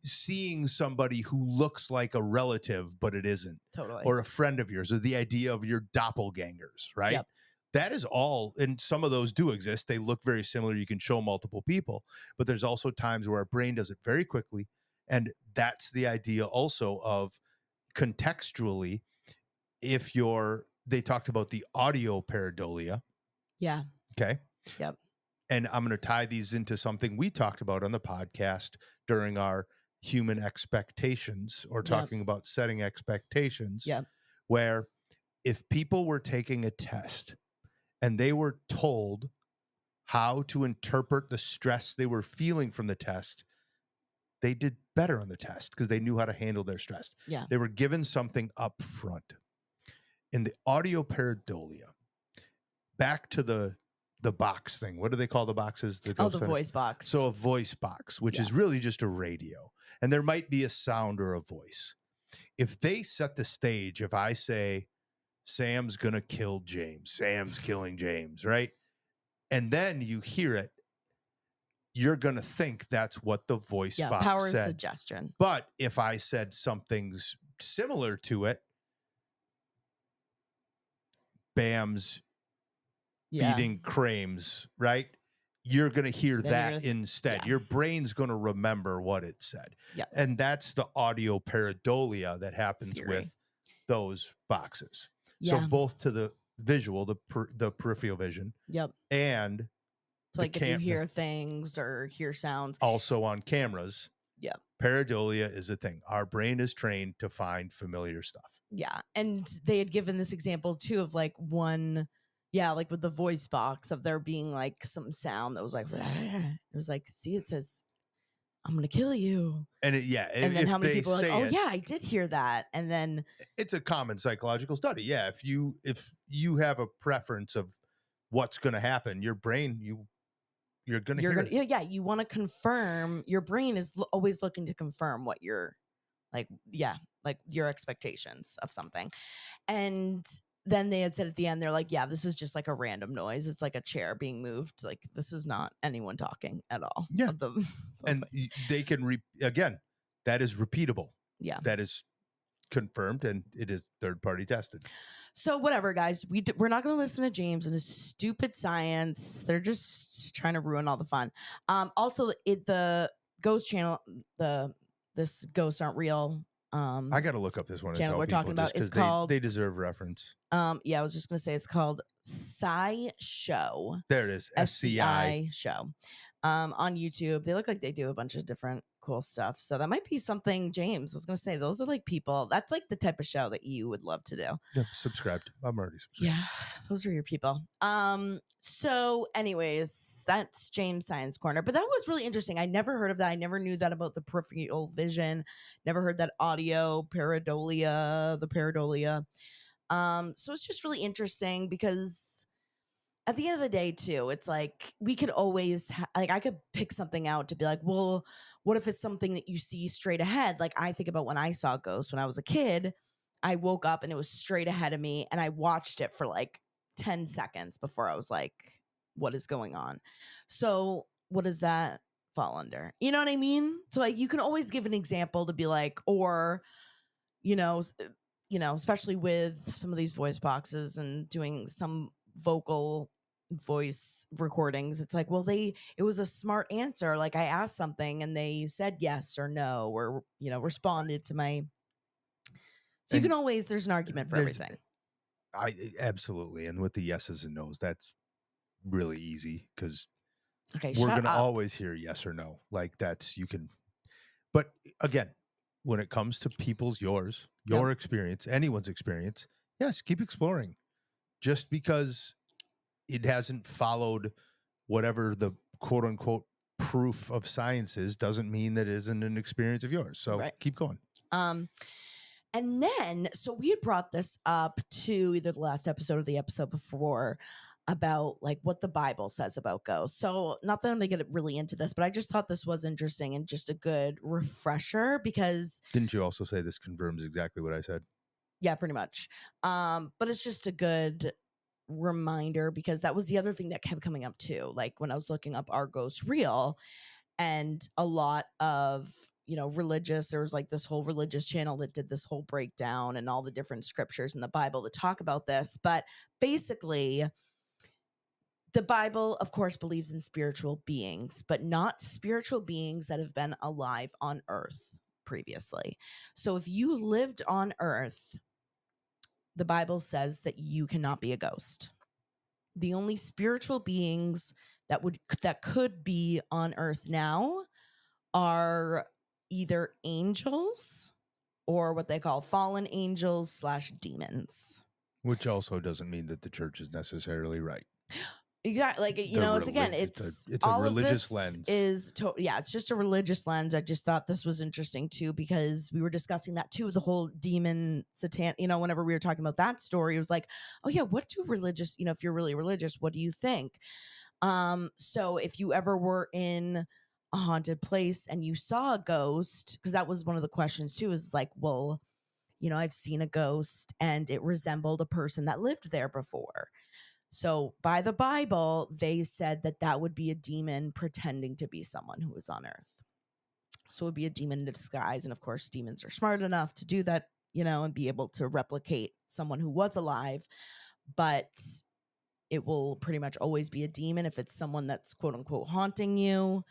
Seeing somebody who looks like a relative, but it isn't. Totally. Or a friend of yours, or the idea of your doppelgangers, right? Yep. That is all, and some of those do exist. They look very similar. You can show multiple people, but there's also times where our brain does it very quickly. And that's the idea also of contextually, they talked about the audio pareidolia. Yeah. Okay. Yep. And I'm going to tie these into something we talked about on the podcast during our human expectations, or talking about setting expectations. Yep. Where if people were taking a test and they were told how to interpret the stress they were feeling from the test, they did better on the test because they knew how to handle their stress. Yeah. They were given something up front. In the audio pareidolia, back to the box thing. What do they call the boxes? The voice box. So a voice box, which is really just a radio. And there might be a sound or a voice. If they set the stage, if I say, Sam's going to kill James, Sam's killing James, right? And then you hear it, you're going to think that's what the voice box power said. of suggestion. But if I said something's similar to it, Bam's feeding Krames, right? You're going to hear that instead. Yeah. Your brain's going to remember what it said. Yep. And that's the audio pareidolia that happens with those boxes. Yeah. So both to the visual, the peripheral vision. Yep. And it's like if you hear things or hear sounds. Also on cameras. Yep. Pareidolia is a thing. Our brain is trained to find familiar stuff. Yeah. And they had given this example too of like one, like with the voice box, of there being like some sound that was like, it was like, see, it says, I'm going to kill you. And and then how many people are like, oh yeah, I did hear that. And then it's a common psychological study. Yeah. If you have a preference of what's going to happen, your brain, you're going to hear it. Yeah. You want to confirm, your brain is always looking to confirm what you're like, like your expectations of something. And then they had said at the end, they're like, yeah, this is just like a random noise. It's like a chair being moved. Like, this is not anyone talking at all. Yeah. And they can, again, that is repeatable. Yeah. That is confirmed, and it is third-party tested. So whatever, guys, we're not going to listen to James and his stupid science. They're just trying to ruin all the fun. Also, the Ghost channel, this Ghosts Aren't Real. I got to look up this one. Channel we're talking about. It's called. They deserve reference. I was just gonna say it's called Sci Show. There it is. SCI Show. On YouTube, they look like they do a bunch of different cool stuff. So that might be something. James, I was gonna say, those are like people. That's like the type of show that you would love to do. Yeah, subscribed. I'm already subscribed. Yeah, those are your people. So anyways, that's James Science Corner. But that was really interesting. I never heard of that. I never knew that about the peripheral vision. Never heard that audio pareidolia, the pareidolia. So it's just really interesting because at the end of the day too, it's like we could always like I could pick something out to be like, well, what if it's something that you see straight ahead? Like I think about when I saw ghosts when I was a kid, I woke up and it was straight ahead of me, and I watched it for like 10 seconds before I was like, what is going on? So what does that fall under? You know what I mean? So like you can always give an example to be like, or you know, especially with some of these voice boxes and doing some vocal voice recordings, it's like, well, it was a smart answer. Like I asked something and they said yes or no, or responded to my. So you can And always, there's an argument for there's everything. I absolutely, and with the yeses and nos, that's really easy because Okay, we're shut gonna up. always hear yes or no. Like that's you can. But again, when it comes to your Yep. experience, anyone's experience, yes, keep exploring. Just because it hasn't followed whatever the quote unquote proof of science is doesn't mean that it isn't an experience of yours. So Right. keep going. And then, so we had brought this up to either the last episode or the episode before about like what the Bible says about ghosts. So, not that I'm going to get really into this, but I just thought this was interesting and just a good refresher because, Didn't you also say this confirms exactly what I said? yeah, pretty much. But it's just a good reminder because that was the other thing that kept coming up too. Like when I was looking up Are Ghosts Real? And a lot of religious, there was like this whole religious channel that did this whole breakdown and all the different scriptures in the Bible that talk about this. But basically, the Bible, of course, believes in spiritual beings, but not spiritual beings that have been alive on earth previously. So if you lived on earth, the Bible says that you cannot be a ghost. The only spiritual beings that could be on earth now are either angels or what they call fallen angels / demons. Which also doesn't mean that the church is necessarily right. Exactly. Like, it's again, it's a all of religious this lens. it's just a religious lens. I just thought this was interesting too, because we were discussing that too, the whole demon satan, whenever we were talking about that story, it was like, oh yeah, what do religious, if you're really religious, what do you think? So if you ever were in a haunted place and you saw a ghost, because that was one of the questions too, is like, well, I've seen a ghost and it resembled a person that lived there before. So by the Bible, they said that that would be a demon pretending to be someone who was on earth. So it would be a demon in disguise. And of course, demons are smart enough to do that, and be able to replicate someone who was alive. But it will pretty much always be a demon if it's someone that's quote unquote haunting you.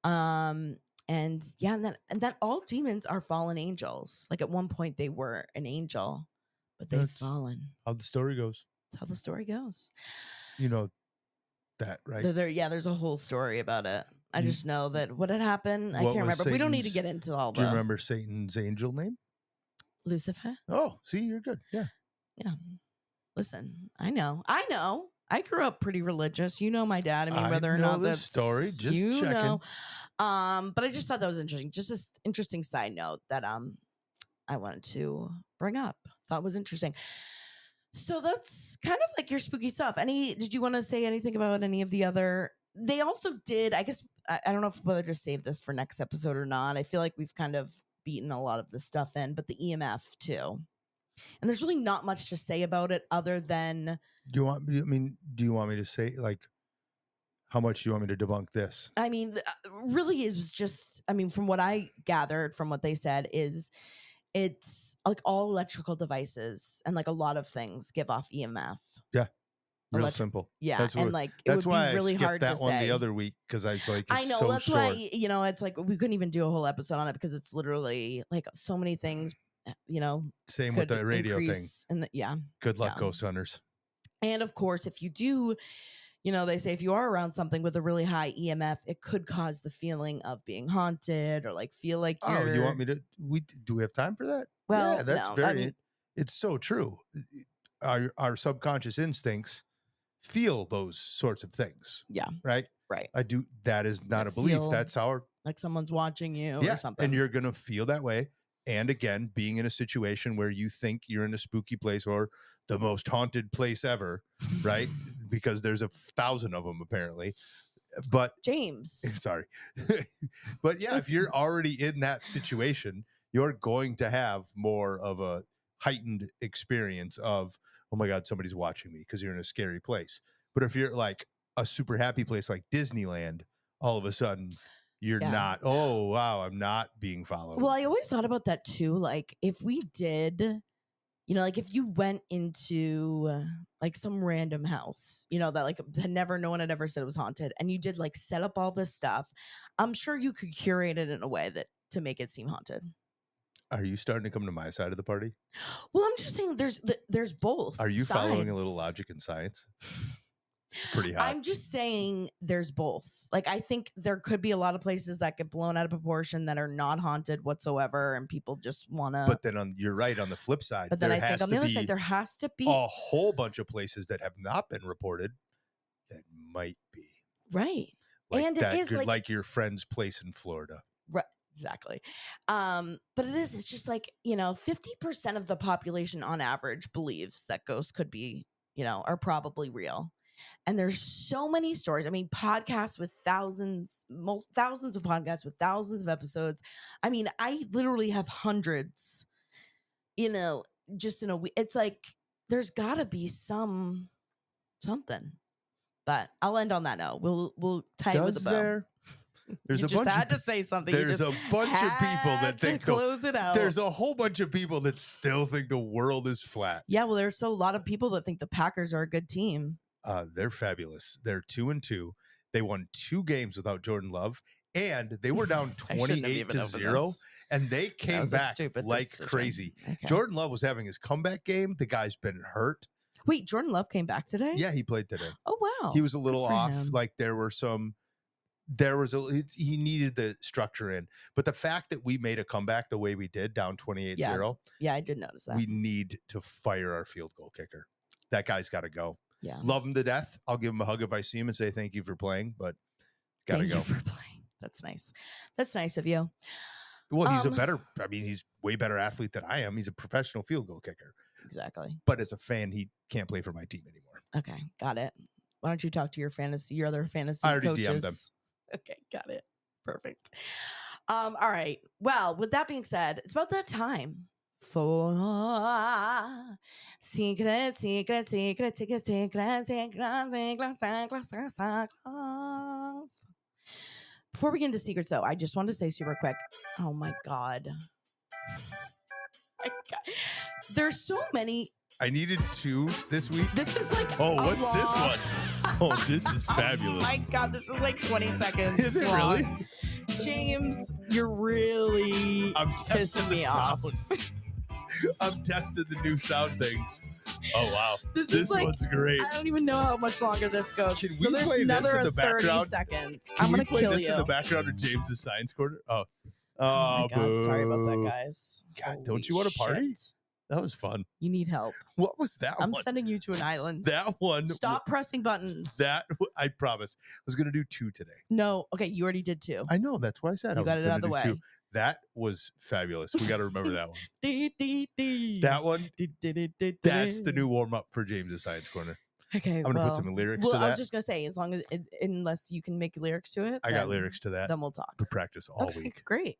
And yeah, and then all demons are fallen angels. Like at one point they were an angel, but they've That's fallen. how the story goes. That's how the story goes. You know that, right? There's a whole story about it. I just know that what had happened. I What can't was remember. We don't need to Satan's- get into all Do you the remember Satan's angel name? Lucifer. Oh, see, you're good. Yeah. Yeah. Listen, I know. I grew up pretty religious. My dad. I mean, whether or know not this that's story, just checking. But I just thought that was interesting. Just this interesting side note that I wanted to bring up. Thought was interesting. So that's kind of like your spooky stuff. Did you want to say anything about any of the other? They also did, I guess, I don't know whether to save this for next episode or not. I feel like we've kind of beaten a lot of this stuff in, but the EMF too. And there's really not much to say about it other than. Do you want me to say, like, how much do you want me to debunk this? I mean, really is just, from what I gathered from what they said is it's like all electrical devices and like a lot of things give off EMF. Yeah. Real simple. Yeah. And like, it would be really hard to say. That one the other week because I was like, I know. so That's short. why, it's like we couldn't even do a whole episode on it because it's literally like so many things, Same with the radio thing. And yeah. Good luck, ghost hunters. And of course, if you do, they say if you are around something with a really high EMF, it could cause the feeling of being haunted or like feel like you're. Oh, you want me to? Do we have time for that? Well, yeah, that's no, it's so true. Our subconscious instincts feel those sorts of things. Yeah. Right. Right. I do. That is not a belief. That's our. Like someone's watching you or something. And you're going to feel that way. And again, being in a situation where you think you're in a spooky place or the most haunted place ever, right? Because there's 1,000 of them apparently. But James, sorry. But yeah, if you're already in that situation, you're going to have more of a heightened experience of, oh my God, somebody's watching me because you're in a scary place. But if you're like a super happy place like Disneyland, all of a sudden you're Yeah. not, oh wow, I'm not being followed. Well, I always thought about that too. Like if we did, like if you went into like some random house, that like no one had ever said it was haunted, and you did like set up all this stuff, I'm sure you could curate it in a way that to make it seem haunted. Are you starting to come to my side of the party? Well, I'm just saying there's both. Are you following a little sides. logic and science? It's pretty hot. I'm just saying there's both. Like I think there could be a lot of places that get blown out of proportion that are not haunted whatsoever, and people just want to. But then you're right on the flip side. But then I think on the other side there has to be a whole bunch of places that have not been reported that might be right. Like and that, it is like your friend's place in Florida. Right. Exactly. But it's just like, 50% of the population on average believes that ghosts could be, are probably real. And there's so many stories. I mean, podcasts with thousands of podcasts with thousands of episodes. I mean, I literally have hundreds, just in a week. It's like, there's gotta be something, but I'll end on that note. We'll tie it with a bow. There's you a just bunch had of, to say something. There's a bunch of people that think close it out. There's a whole bunch of people that still think the world is flat. Yeah, well, there's a lot of people that think the Packers are a good team. They're fabulous. They're 2-2. They won 2 games without Jordan Love, and they were down 28-0, and they came back like crazy. Okay. Jordan Love was having his comeback game. The guy's been hurt. Wait, Jordan Love came back today? Yeah, he played today. Oh wow, he was a little off. Like he needed the structure in, but the fact that we made a comeback the way we did, down 28-0. Yeah, I did notice that. We need to fire our field goal kicker. That guy's got to go. Yeah, love him to death. I'll give him a hug if I see him and say thank you for playing, but gotta go. Thank you for playing. That's nice. That's nice of you. Well, he's way better athlete than I am. He's a professional field goal kicker. Exactly. But as a fan, he can't play for my team anymore. Okay, got it. Why don't you talk to your other fantasy I already coaches? DM'd them. Okay, got it. Perfect. All right. Well, with that being said, it's about that time for secret. Before we get into secrets, though, I just wanted to say super quick. Oh my God. There's so many. I needed 2 this week. This is like what's this one? Oh, this is fabulous. Oh my God, this is like 20 seconds. Is it really? James, you're really pissing me off. I'm testing the new sound things. Oh wow, this one's great. I don't even know how much longer this goes. Can we play this in the 30 background? seconds. I'm gonna play kill this you in the background of James's Science Corner. Oh my God, boo. sorry about that, guys. God, don't you want to party? That was fun. You need help. What was that I'm one? sending you to an island. That one. Stop pressing buttons. I promise. I was going to do 2 today. No. Okay. You already did 2. I know. That's why I said you got it out of the way. 2. That was fabulous. We got to remember that one. That one. That's the new warm up for James's Science Corner. Okay. I'm going to put some lyrics to that. I was just going to say, unless you can make lyrics to it. I got lyrics to that. Then we'll talk. To practice all week. Great.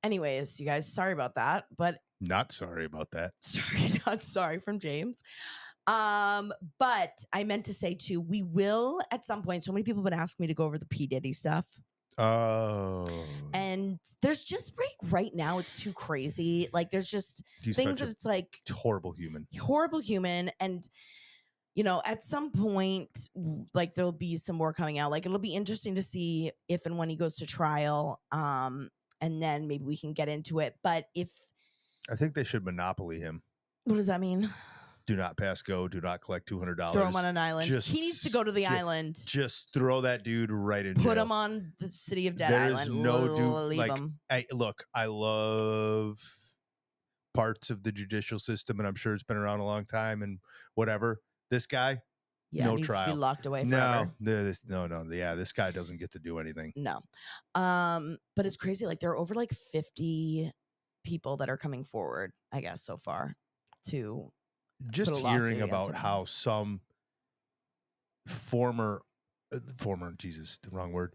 Anyways, you guys, sorry about that, but not sorry about that. Not sorry from James. But I meant to say too, we will at some point. So many people have been asking me to go over the P. Diddy stuff. Oh. And there's just right now, it's too crazy. Like there's just things that it's like horrible human. And at some point, like there'll be some more coming out. Like it'll be interesting to see if and when he goes to trial. And then maybe we can get into it. But I think they should monopoly him. What does that mean? Do not pass go. Do not collect $200. Throw him on an island. He needs to go to the island. Just throw that dude right in jail. Put him on the City of Dead Island. There's no dude. Leave him. I love parts of the judicial system, and I'm sure it's been around a long time and whatever. This guy, no needs trial. To be locked away forever. No. Yeah, this guy doesn't get to do anything. No. But it's crazy. Like there are over like 50 people that are coming forward, I guess, so far to just hearing about how some former Jesus, the wrong word,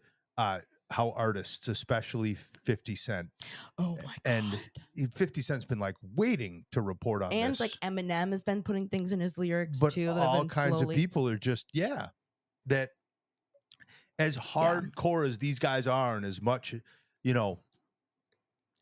how artists, especially 50 Cent, Oh my and God. 50 Cent's been like waiting to report on And like this, Eminem has been putting things in his lyrics but too that have all been kinds of slowly. people are just, that as Yeah. hardcore as these guys are, and as much, you know,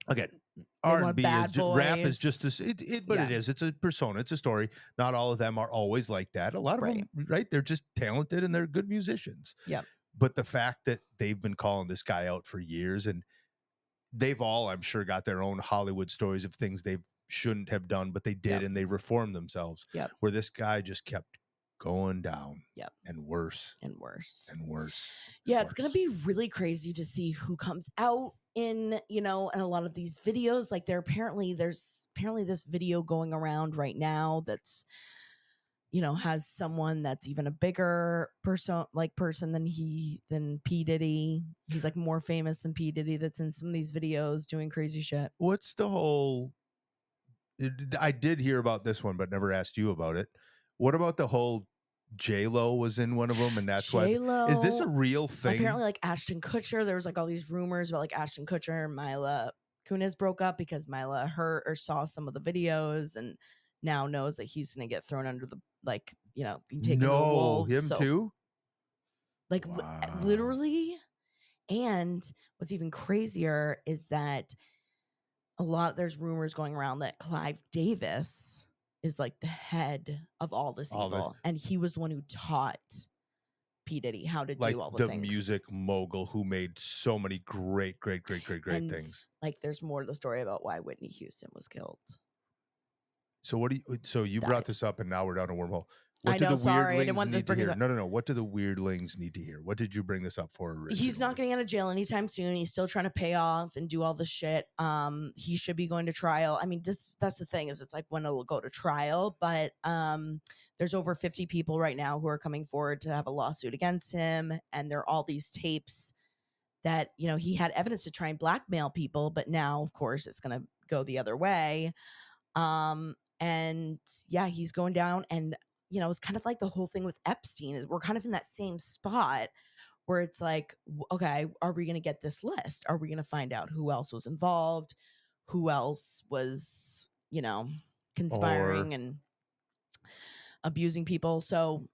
again, They R and want B is bad rap is just boys. this, but Yeah. it is. It's a persona. It's a story. Not all of them are always like that. A lot of Right. them, right? They're just talented and they're good musicians. Yep. But the fact that they've been calling this guy out for years, and they've all, I'm sure, got their own Hollywood stories of things they shouldn't have done, but they did, Yep. and they reformed themselves. Yep. Where this guy just kept going down, Yep. and worse And worse. and worse. Yeah, it's going to be really crazy to see who comes out in, in a lot of these videos. Like there's apparently this video going around right now that's, has someone that's even a bigger person than P. Diddy. He's like more famous than P. Diddy, that's in some of these videos doing crazy shit. What's the whole? I did hear about this one, but never asked you about it. What about the whole J Lo was in one of them, and that's why? J Is this a Lo, real thing? apparently, like Ashton Kutcher, there was like all these rumors about like Ashton Kutcher and Mila Kunis broke up because Mila heard or saw some of the videos and now knows that he's gonna get thrown under the being taken to the No, wolves. him So too. like Wow. literally, and what's even crazier is that there's rumors going around that Clive Davis is like the head of all this All this, evil, and he was the one who taught P. Diddy how to like do all the the things. music mogul who made so many great, great, great, great, great And things. like there's more to the story about why Whitney Houston was killed. So what do you? So you brought Died. this up, and now we're down a wormhole. What I do know, the sorry. I didn't weirdlings want to need to bring it hear? up. No, no, no. What do the weirdlings need to hear? What did you bring this up for originally? He's not getting out of jail anytime soon. He's still trying to pay off and do all the shit. He should be going to trial. I mean, that's the thing, is it's like when it'll go to trial, but there's over 50 people right now who are coming forward to have a lawsuit against him, and there are all these tapes that, he had evidence to try and blackmail people, but now of course it's going to go the other way. And yeah, he's going down, and it's kind of like the whole thing with Epstein is we're kind of in that same spot where it's like, okay, are we going to get this list? Are we going to find out who else was involved? Who else was, Or conspiring and abusing people? So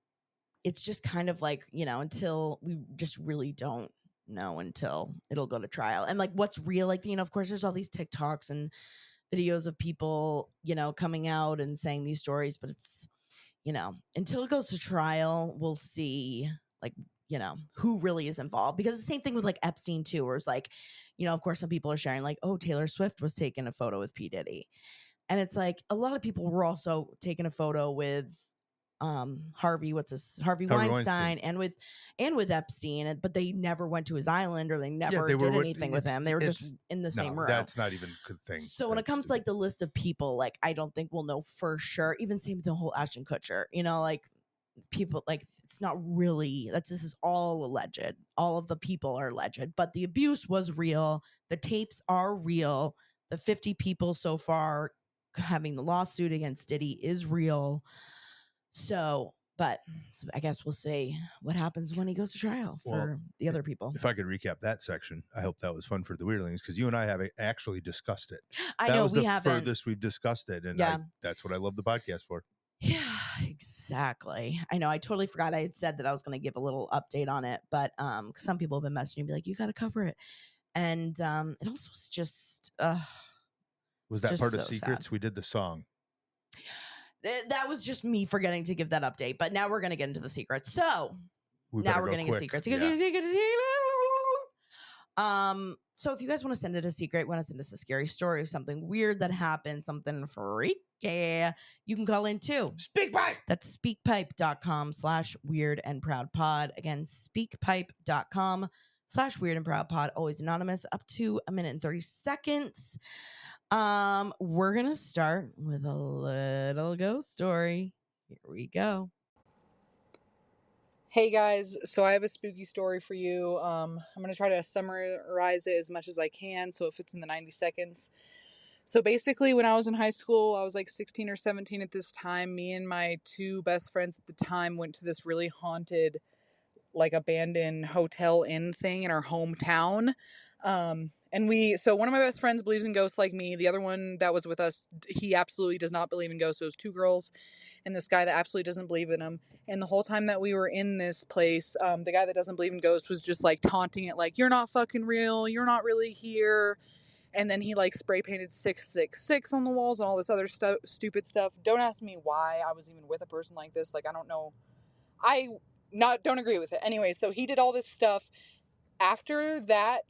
it's just kind of like, until we just really don't know until it'll go to trial. And like what's real, like, of course there's all these TikToks and videos of people, coming out and saying these stories, but it's, until it goes to trial, we'll see, like, who really is involved. Because the same thing with like Epstein too, where it's like, of course some people are sharing like, oh, Taylor Swift was taking a photo with P. Diddy. And it's like a lot of people were also taking a photo with Harvey Harvey Weinstein. Weinstein and with Epstein, but they never went to his island or they Yeah, never they were. did anything with him. They were It's just in the same no, room. that's not even a good thing. So when it That's comes to like stupid. the list of people, like I don't think we'll know for sure. Even same with the whole Ashton Kutcher, like people, like it's not really, this is all alleged. All of the people are alleged, but the abuse was real. The tapes are real. The 50 people so far having the lawsuit against Diddy is real. So, but I guess we'll see what happens when he goes to trial Well, for the other people. if I could recap that section, I hope that was fun for the weirdlings, because you and I have actually discussed it. I That know was we the haven't. furthest we've discussed it, and Yeah. that's what I love the podcast for. Yeah, exactly. I know. I totally forgot I had said that I was going to give a little update on it, but some people have been messaging me, be like, "You got to cover it," and it also was just Was that just part of so Secrets? sad. We did the song. That was just me forgetting to give that update. But now we're going to get into the secrets. So We now better we're go getting a quick. secret. Yeah. So if you guys want to send it a secret, want to send us a scary story, something weird that happened, something freaky, you can call in too. SpeakPipe. That's speakpipe.com/weird and proud pod. Again, speakpipe.com/weird and proud pod. Always anonymous, up to a minute and 30 seconds. We're gonna start with a little ghost story. Here we go. Hey guys, so I have a spooky story for you. I'm going to try to summarize it as much as I can so it fits in the 90 seconds. So basically, when I was in high school, I was like 16 or 17 at this time. Me and my two best friends at the time went to this really haunted like abandoned hotel inn thing in our hometown. So one of my best friends believes in ghosts like me. The other one that was with us, he absolutely does not believe in ghosts. So it was 2 girls and this guy that absolutely doesn't believe in them. And the whole time that we were in this place, the guy that doesn't believe in ghosts was just like taunting it, like, you're not fucking real, you're not really here. And then he like spray painted 666 on the walls and all this other stupid stuff. Don't ask me why I was even with a person like this. Like, I don't know. Don't agree with it. Anyway, so he did all this stuff. After that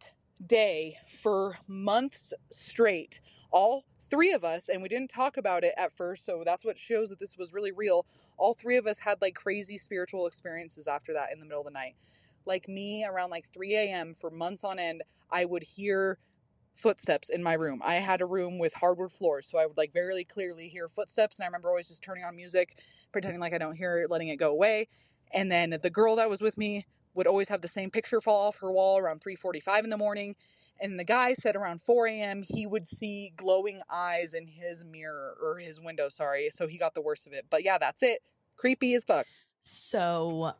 day, for months straight, all 3 of us, and we didn't talk about it at first, so that's what shows that this was really real. All 3 of us had like crazy spiritual experiences after that in the middle of the night. Like me, around like 3 a.m. for months on end, I would hear footsteps in my room. I had a room with hardwood floors, so I would like very clearly hear footsteps, and I remember always just turning on music, pretending like I don't hear it, letting it go away. And then the girl that was with me would always have the same picture fall off her wall around 3:45 in the morning. And the guy said around 4 a.m. he would see glowing eyes in his mirror, or his window, sorry. So he got the worst of it. But yeah, that's it. Creepy as fuck. So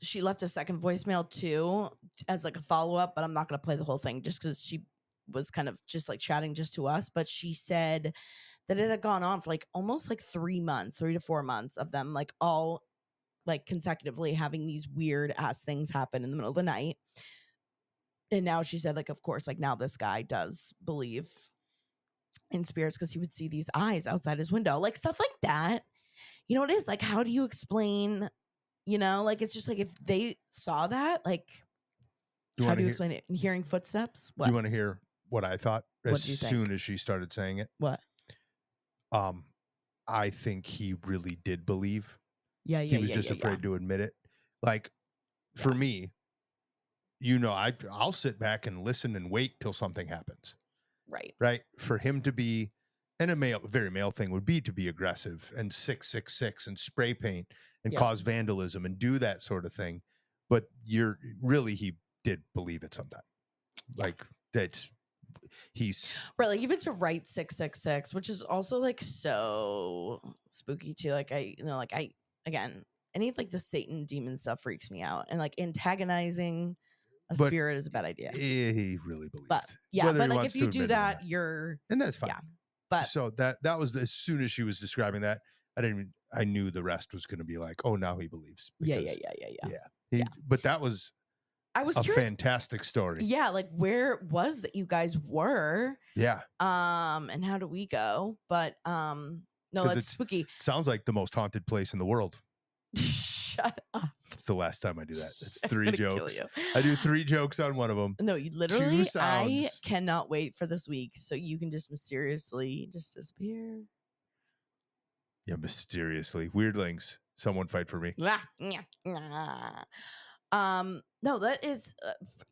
she left a second voicemail too as like a follow-up, but I'm not going to play the whole thing just because she was kind of just like chatting just to us. But she said that it had gone on for like almost like 3 months, 3 to 4 months of them like all like consecutively having these weird ass things happen in the middle of the night. And now she said, like, of course, like now this guy does believe in spirits because he would see these eyes outside his window, like stuff like that. You know, it is like, how do you explain, you know, like it's just like if they saw that, like, how do you explain it? Hearing footsteps? What? You want to hear what I thought as you soon think? as she started saying it? What? I think he really did believe. Yeah. He was just afraid to admit it. Like, for me, you know, I'll sit back and listen and wait till something happens. Right. For him to be, and a very male thing would be to be aggressive and 666 and spray paint and cause vandalism and do that sort of thing. But he did believe it sometime. Yeah. Like he's right. Like even to write 666, which is also like so spooky too. Like again, any of like the Satan demon stuff freaks me out, and like antagonizing a spirit is a bad idea. He really believed. But like if you do that, and that's fine. Yeah. But so that was as soon as she was describing that, I knew the rest was going to be like, oh, now he believes. Yeah. But that was I was a curious, fantastic story. Yeah, like where was that you guys were? Yeah. And how do we go? But no, that's spooky. Sounds like the most haunted place in the world. Shut up. It's the last time I do that. It's 3 jokes. I do 3 jokes on one of them. No, you literally. I cannot wait for this week so you can just mysteriously just disappear. Yeah, mysteriously. Weirdlings. Someone fight for me. No, that is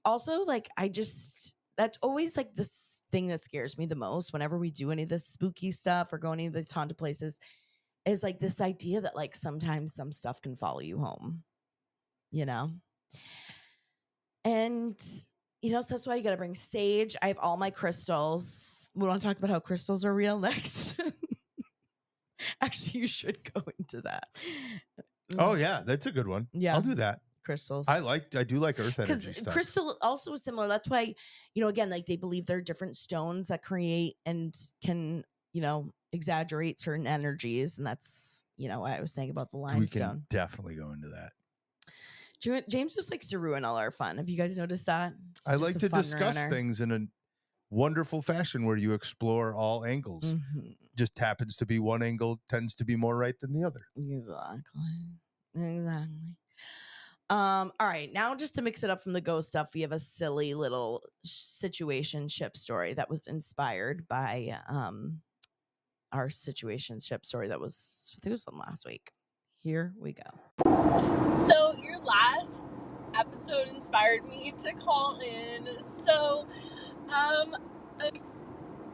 also like that's always like this thing that scares me the most whenever we do any of this spooky stuff or go any of the haunted places, is like this idea that like sometimes some stuff can follow you home, you know? And, you know, so that's why you got to bring sage. I have all my crystals. We want to talk about how crystals are real next. Actually, you should go into that. Oh, yeah. That's a good one. Yeah. I'll do that. Crystals. I do like earth energy stuff. Because crystal also is similar. That's why, you know, again, like they believe there are different stones that create and can, you know, exaggerate certain energies. And that's, you know, what I was saying about the limestone. We can definitely go into that. James just likes to ruin all our fun. Have you guys noticed that? I like to discuss things in a wonderful fashion where you explore all angles. Mm-hmm. Just happens to be one angle tends to be more right than the other. Exactly. All right, now just to mix it up from the ghost stuff, we have a silly little situationship story that was inspired by our situationship story that was, I think it was from last week. Here we go. So your last episode inspired me to call in. So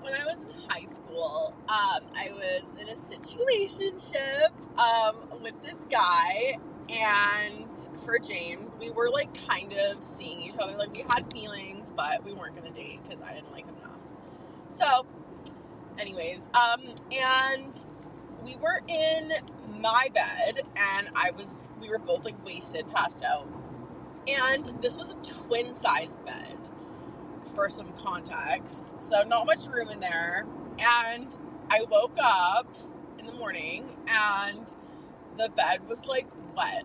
when I was in high school, I was in a situationship with this guy. And for James, we were like kind of seeing each other. Like we had feelings, but we weren't going to date because I didn't like him enough. So anyways, and we were in my bed and we were both like wasted, passed out. And this was a twin size bed, for some context. So not much room in there. And I woke up in the morning and the bed was like wet.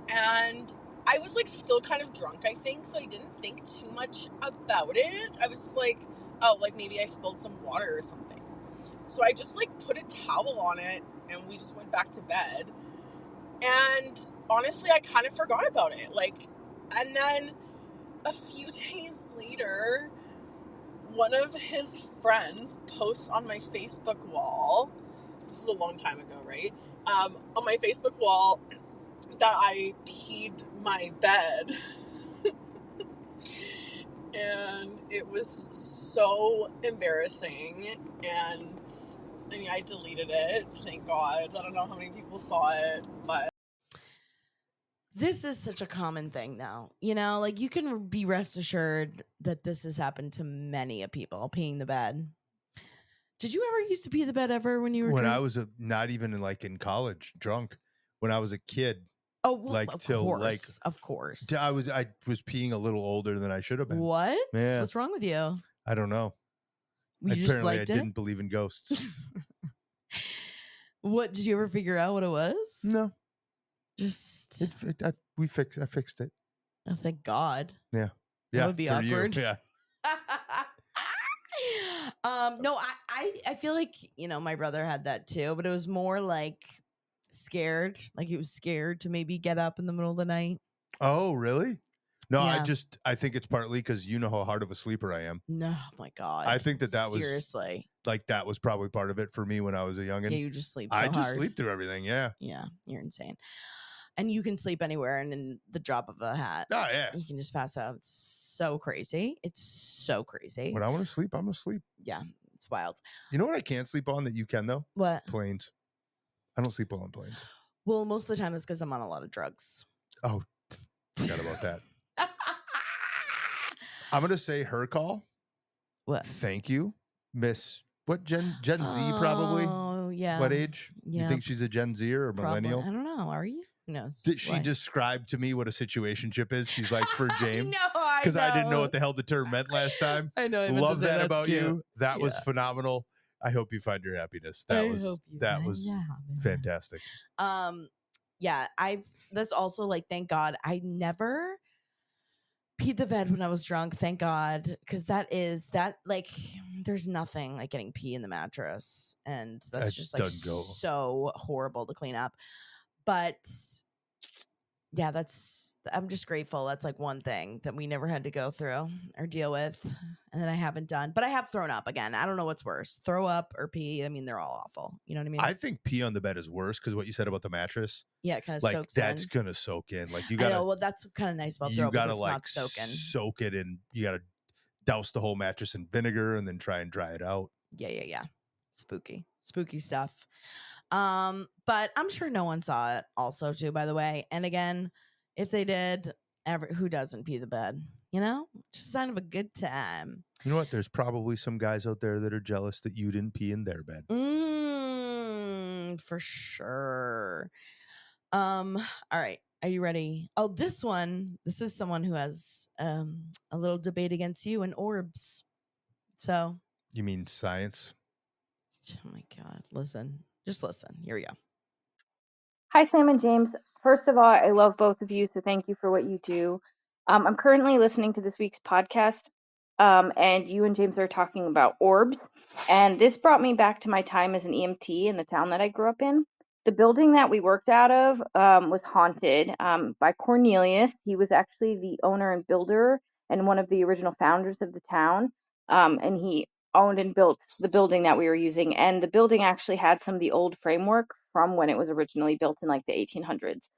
And I was like still kind of drunk, I think, so I didn't think too much about it. I was just like, oh, like maybe I spilled some water or something. So I just like put a towel on it and we just went back to bed. And honestly, I kind of forgot about it. And then a few days later, one of his friends posts on my Facebook wall, this is a long time ago, right? On my Facebook wall, that I peed my bed. And it was so embarrassing. And I mean, I deleted it, thank God. I don't know how many people saw it, but this is such a common thing now. You know, like you can be rest assured that this has happened to many of people, peeing the bed. Did you ever used to pee the bed ever when you were When drunk? I was not even in college, drunk. When I was a kid, Oh, well, like of till course, of course. I was peeing a little older than I should have been. What? Yeah. What's wrong with you? I don't know. You just Apparently, I liked it? didn't believe in ghosts. What, did you ever figure out what it was? No, Just I fixed it. oh, thank God. Yeah, That would be for awkward. You. Yeah. No, I feel like, you know, my brother had that too, but it was more like scared. Like he was scared to maybe get up in the middle of the night. Oh, really? No, Yeah. I think it's partly because you know how hard of a sleeper I am. No, my God. I think that was seriously, like that was probably part of it for me when I was a youngin'. yeah, you just sleep so I hard. just sleep through everything. Yeah. Yeah, you're insane. And you can sleep anywhere and in the drop of a hat. Oh, yeah. You can just pass out. It's so crazy. It's so crazy. When I want to sleep, I'm going to sleep. Yeah, it's wild. You know what I can't sleep on that you can, though? What? Planes. I don't sleep well on planes. Well, most of the time it's because I'm on a lot of drugs. Oh, forgot about that. I'm going to say her call. What? Thank you, Miss. What, Gen Z probably? Oh, yeah. What age? Yeah. You think she's a Gen Zer or millennial? Probably. I don't know. Are you? Who knows? Did she describe to me what a situationship is? She's like, for James. No, because I didn't know what the hell the term meant last time. I know. I Love that about cute. you. That was phenomenal. I hope you find your happiness. That was fantastic. Yeah, that's also like, thank God I never peed the bed when I was drunk. Thank God, because like there's nothing like getting pee in the mattress, and that's just like so horrible to clean up. But yeah, I'm just grateful. That's like one thing that we never had to go through or deal with, and that I haven't done. But I have thrown up again. I don't know what's worse, throw up or pee. I mean, they're all awful. You know what I mean? I think pee on the bed is worse because what you said about the mattress. Yeah, it kind of like soaks that's in. gonna soak in. Like you gotta. I know, well, that's kind of nice about throw up. You gotta like not soaking. Soak it in. You gotta douse the whole mattress in vinegar and then try and dry it out. Yeah. Spooky stuff. But I'm sure no one saw it also too, by the way. And again, if they did, who doesn't pee the bed? You know, just a sign of a good time. You know what? There's probably some guys out there that are jealous that you didn't pee in their bed. For sure. All right. Are you ready? Oh, this is someone who has a little debate against you and Orbs. So you mean science? Oh my God. Just listen. Here we go. Hi, Sam and James. First of all, I love both of you, so thank you for what you do. I'm currently listening to this week's podcast, and you and James are talking about orbs. And this brought me back to my time as an EMT in the town that I grew up in. The building that we worked out of was haunted by Cornelius. He was actually the owner and builder and one of the original founders of the town. And he owned and built the building that we were using. And the building actually had some of the old framework from when it was originally built in like the 1800s.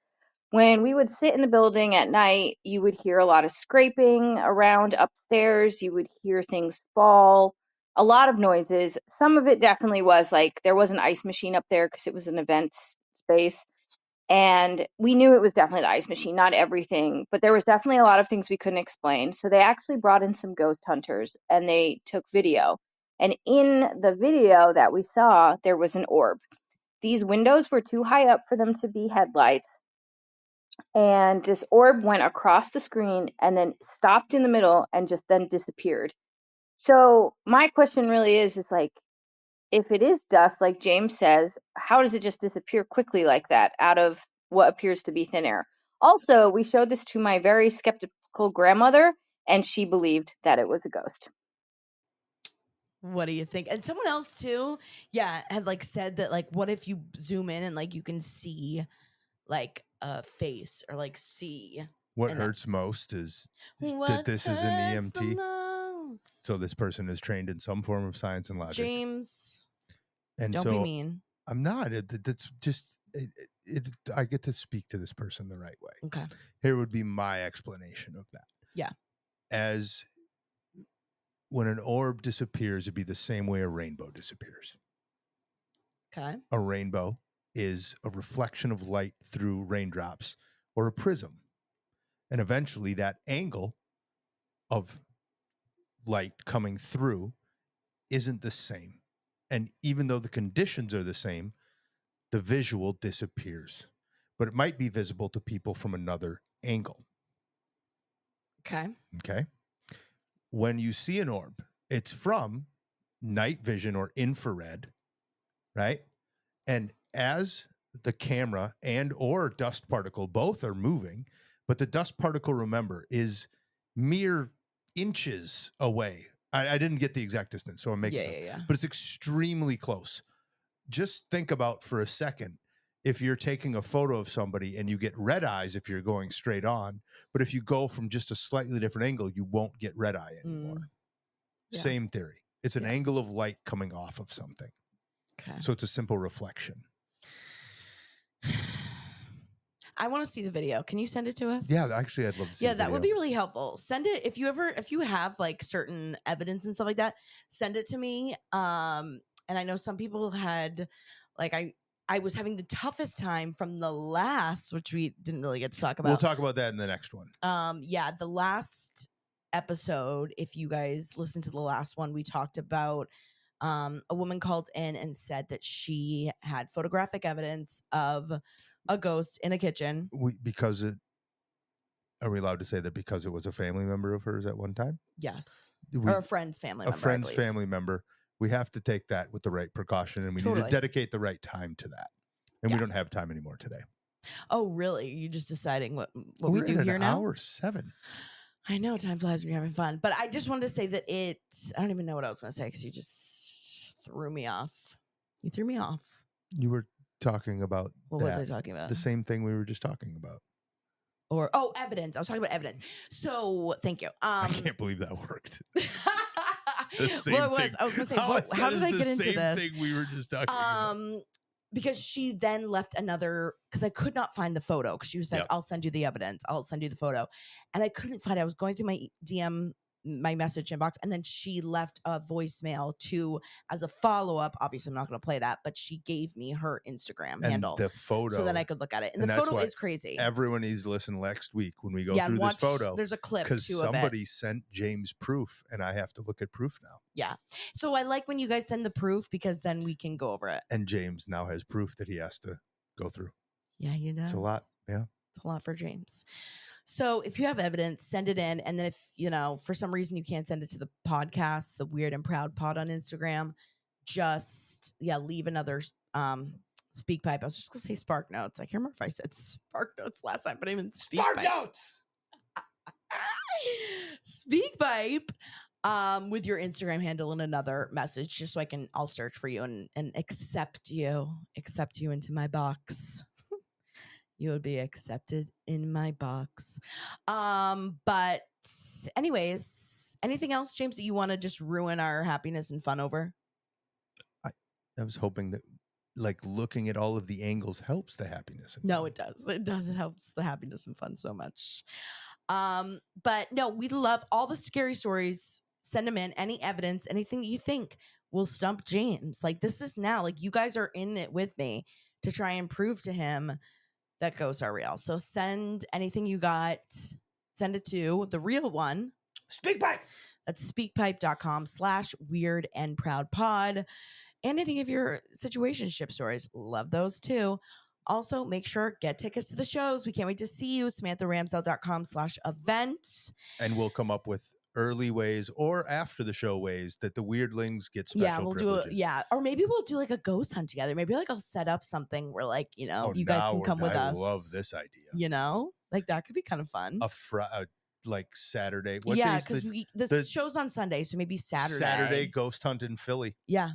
When we would sit in the building at night, you would hear a lot of scraping around upstairs. You would hear things fall, a lot of noises. Some of it definitely was like there was an ice machine up there because it was an event space. And we knew it was definitely the ice machine, not everything, but there was definitely a lot of things we couldn't explain. So they actually brought in some ghost hunters and they took video. And in the video that we saw, there was an orb. These windows were too high up for them to be headlights. and this orb went across the screen and then stopped in the middle and just then disappeared. So my question really is like, if it is dust, like James says, how does it just disappear quickly like that out of what appears to be thin air? Also, we showed this to my very skeptical grandmother, and she believed that it was a ghost. What do you think? And someone else too, had like said that like, what if you zoom in and like you can see like a face or like see What hurts most is that this is an EMT. So this person is trained in some form of science and logic. James, and don't so be mean. I'm not. That's just I get to speak to this person the right way. Okay. Here would be my explanation of that. Yeah. As when an orb disappears, it'd be the same way a rainbow disappears. Okay. A rainbow is a reflection of light through raindrops or a prism. And eventually that angle of light coming through isn't the same. And even though the conditions are the same, the visual disappears. But it might be visible to people from another angle. Okay. Okay. When you see an orb, it's from night vision or infrared, right? And as the camera and or dust particle both are moving, but the dust particle, remember, is mere inches away. I didn't get the exact distance, so I'm making it, but it's extremely close. Just think about for a second, if you're taking a photo of somebody and you get red eyes if you're going straight on, but if you go from just a slightly different angle, you won't get red eye anymore. Same theory. It's an angle of light coming off of something. Okay. So it's a simple reflection. I want to see the video. Can you send it to us? Yeah, actually, I'd love to see the video. That would be really helpful. Send it if you have like certain evidence and stuff like that. Send it to me. And I know some people had like I was having the toughest time from the last, which we didn't really get to talk about. We'll talk about that in the next one. The last episode, if you guys listen to the last one, we talked about a woman called in and said that she had photographic evidence of a ghost in a kitchen. Are we allowed to say that because it was a family member of hers at one time? Yes. Or a friend's family member. A friend's family member. We have to take that with the right precaution, and we need to dedicate the right time to that. And we don't have time anymore today. Oh, really? You're just deciding what we do here now? Hour 7. I know, time flies when you're having fun. But I just wanted to say that I don't even know what I was going to say because you just threw me off. You threw me off. You were talking about what was I talking about? The same thing we were just talking about. Evidence. I was talking about evidence. So thank you. I can't believe that worked. I was going to say, how did I get into this? Thing we were just talking about. Because she then left another, because I could not find the photo, because she was like, I'll send you the evidence. I'll send you the photo. And I couldn't find it. I was going through my DM, my message inbox, and then she left a voicemail as a follow-up. Obviously, I'm not going to play that, but she gave me her Instagram handle. The photo. So that I could look at it. And the photo is crazy. Everyone needs to listen next week when we go through this photo. There's a clip because somebody sent James proof, and I have to look at proof now. Yeah. So I like when you guys send the proof because then we can go over it. And James now has proof that he has to go through. Yeah, he does. It's a lot. Yeah. It's a lot for James. So if you have evidence, send it in. And then if, for some reason you can't send it to the podcast, the Weird and Proud Pod on Instagram, just, leave another speak pipe. I was just going to say Spark Notes. I can't remember if I said Spark Notes last time, but I even Speak Spark Notes! Speak pipe with your Instagram handle and another message, just so I'll search for you and accept you into my box. You would be accepted in my box. But anyways, anything else, James, that you want to just ruin our happiness and fun over? I was hoping that looking at all of the angles helps the happiness. No, it does. It does. It helps the happiness and fun so much. But no, we love all the scary stories. Send them in. Any evidence, anything that you think will stump James. This is now, you guys are in it with me to try and prove to him that ghosts are real. So send anything you got. Send it to the real one. SpeakPipe. That's speakpipe.com/weird and proud pod. And any of your situationship stories. Love those too. Also, make sure get tickets to the shows. We can't wait to see you. SamanthaRamsdell.com/events. And we'll come up with early ways or after the show ways that the weirdlings get special privileges. Or maybe we'll do like a ghost hunt together. Maybe like I'll set up something where like, you guys can come with us. I love this idea. Like that could be kind of fun. Like Saturday. Because the show's on Sunday, so maybe Saturday ghost hunt in Philly. Yeah.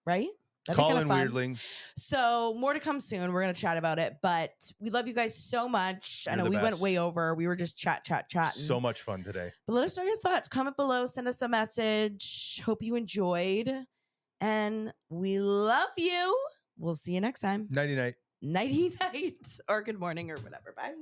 Right? That'd Call be in fun. weirdlings. So more to come soon. We're going to chat about it, but we love you guys so much. I know we went way over. We were just chatting. So much fun today. But let us know your thoughts. Comment below. Send us a message. Hope you enjoyed. And we love you. We'll see you next time. Nighty night. Nighty night. Or good morning or whatever. Bye.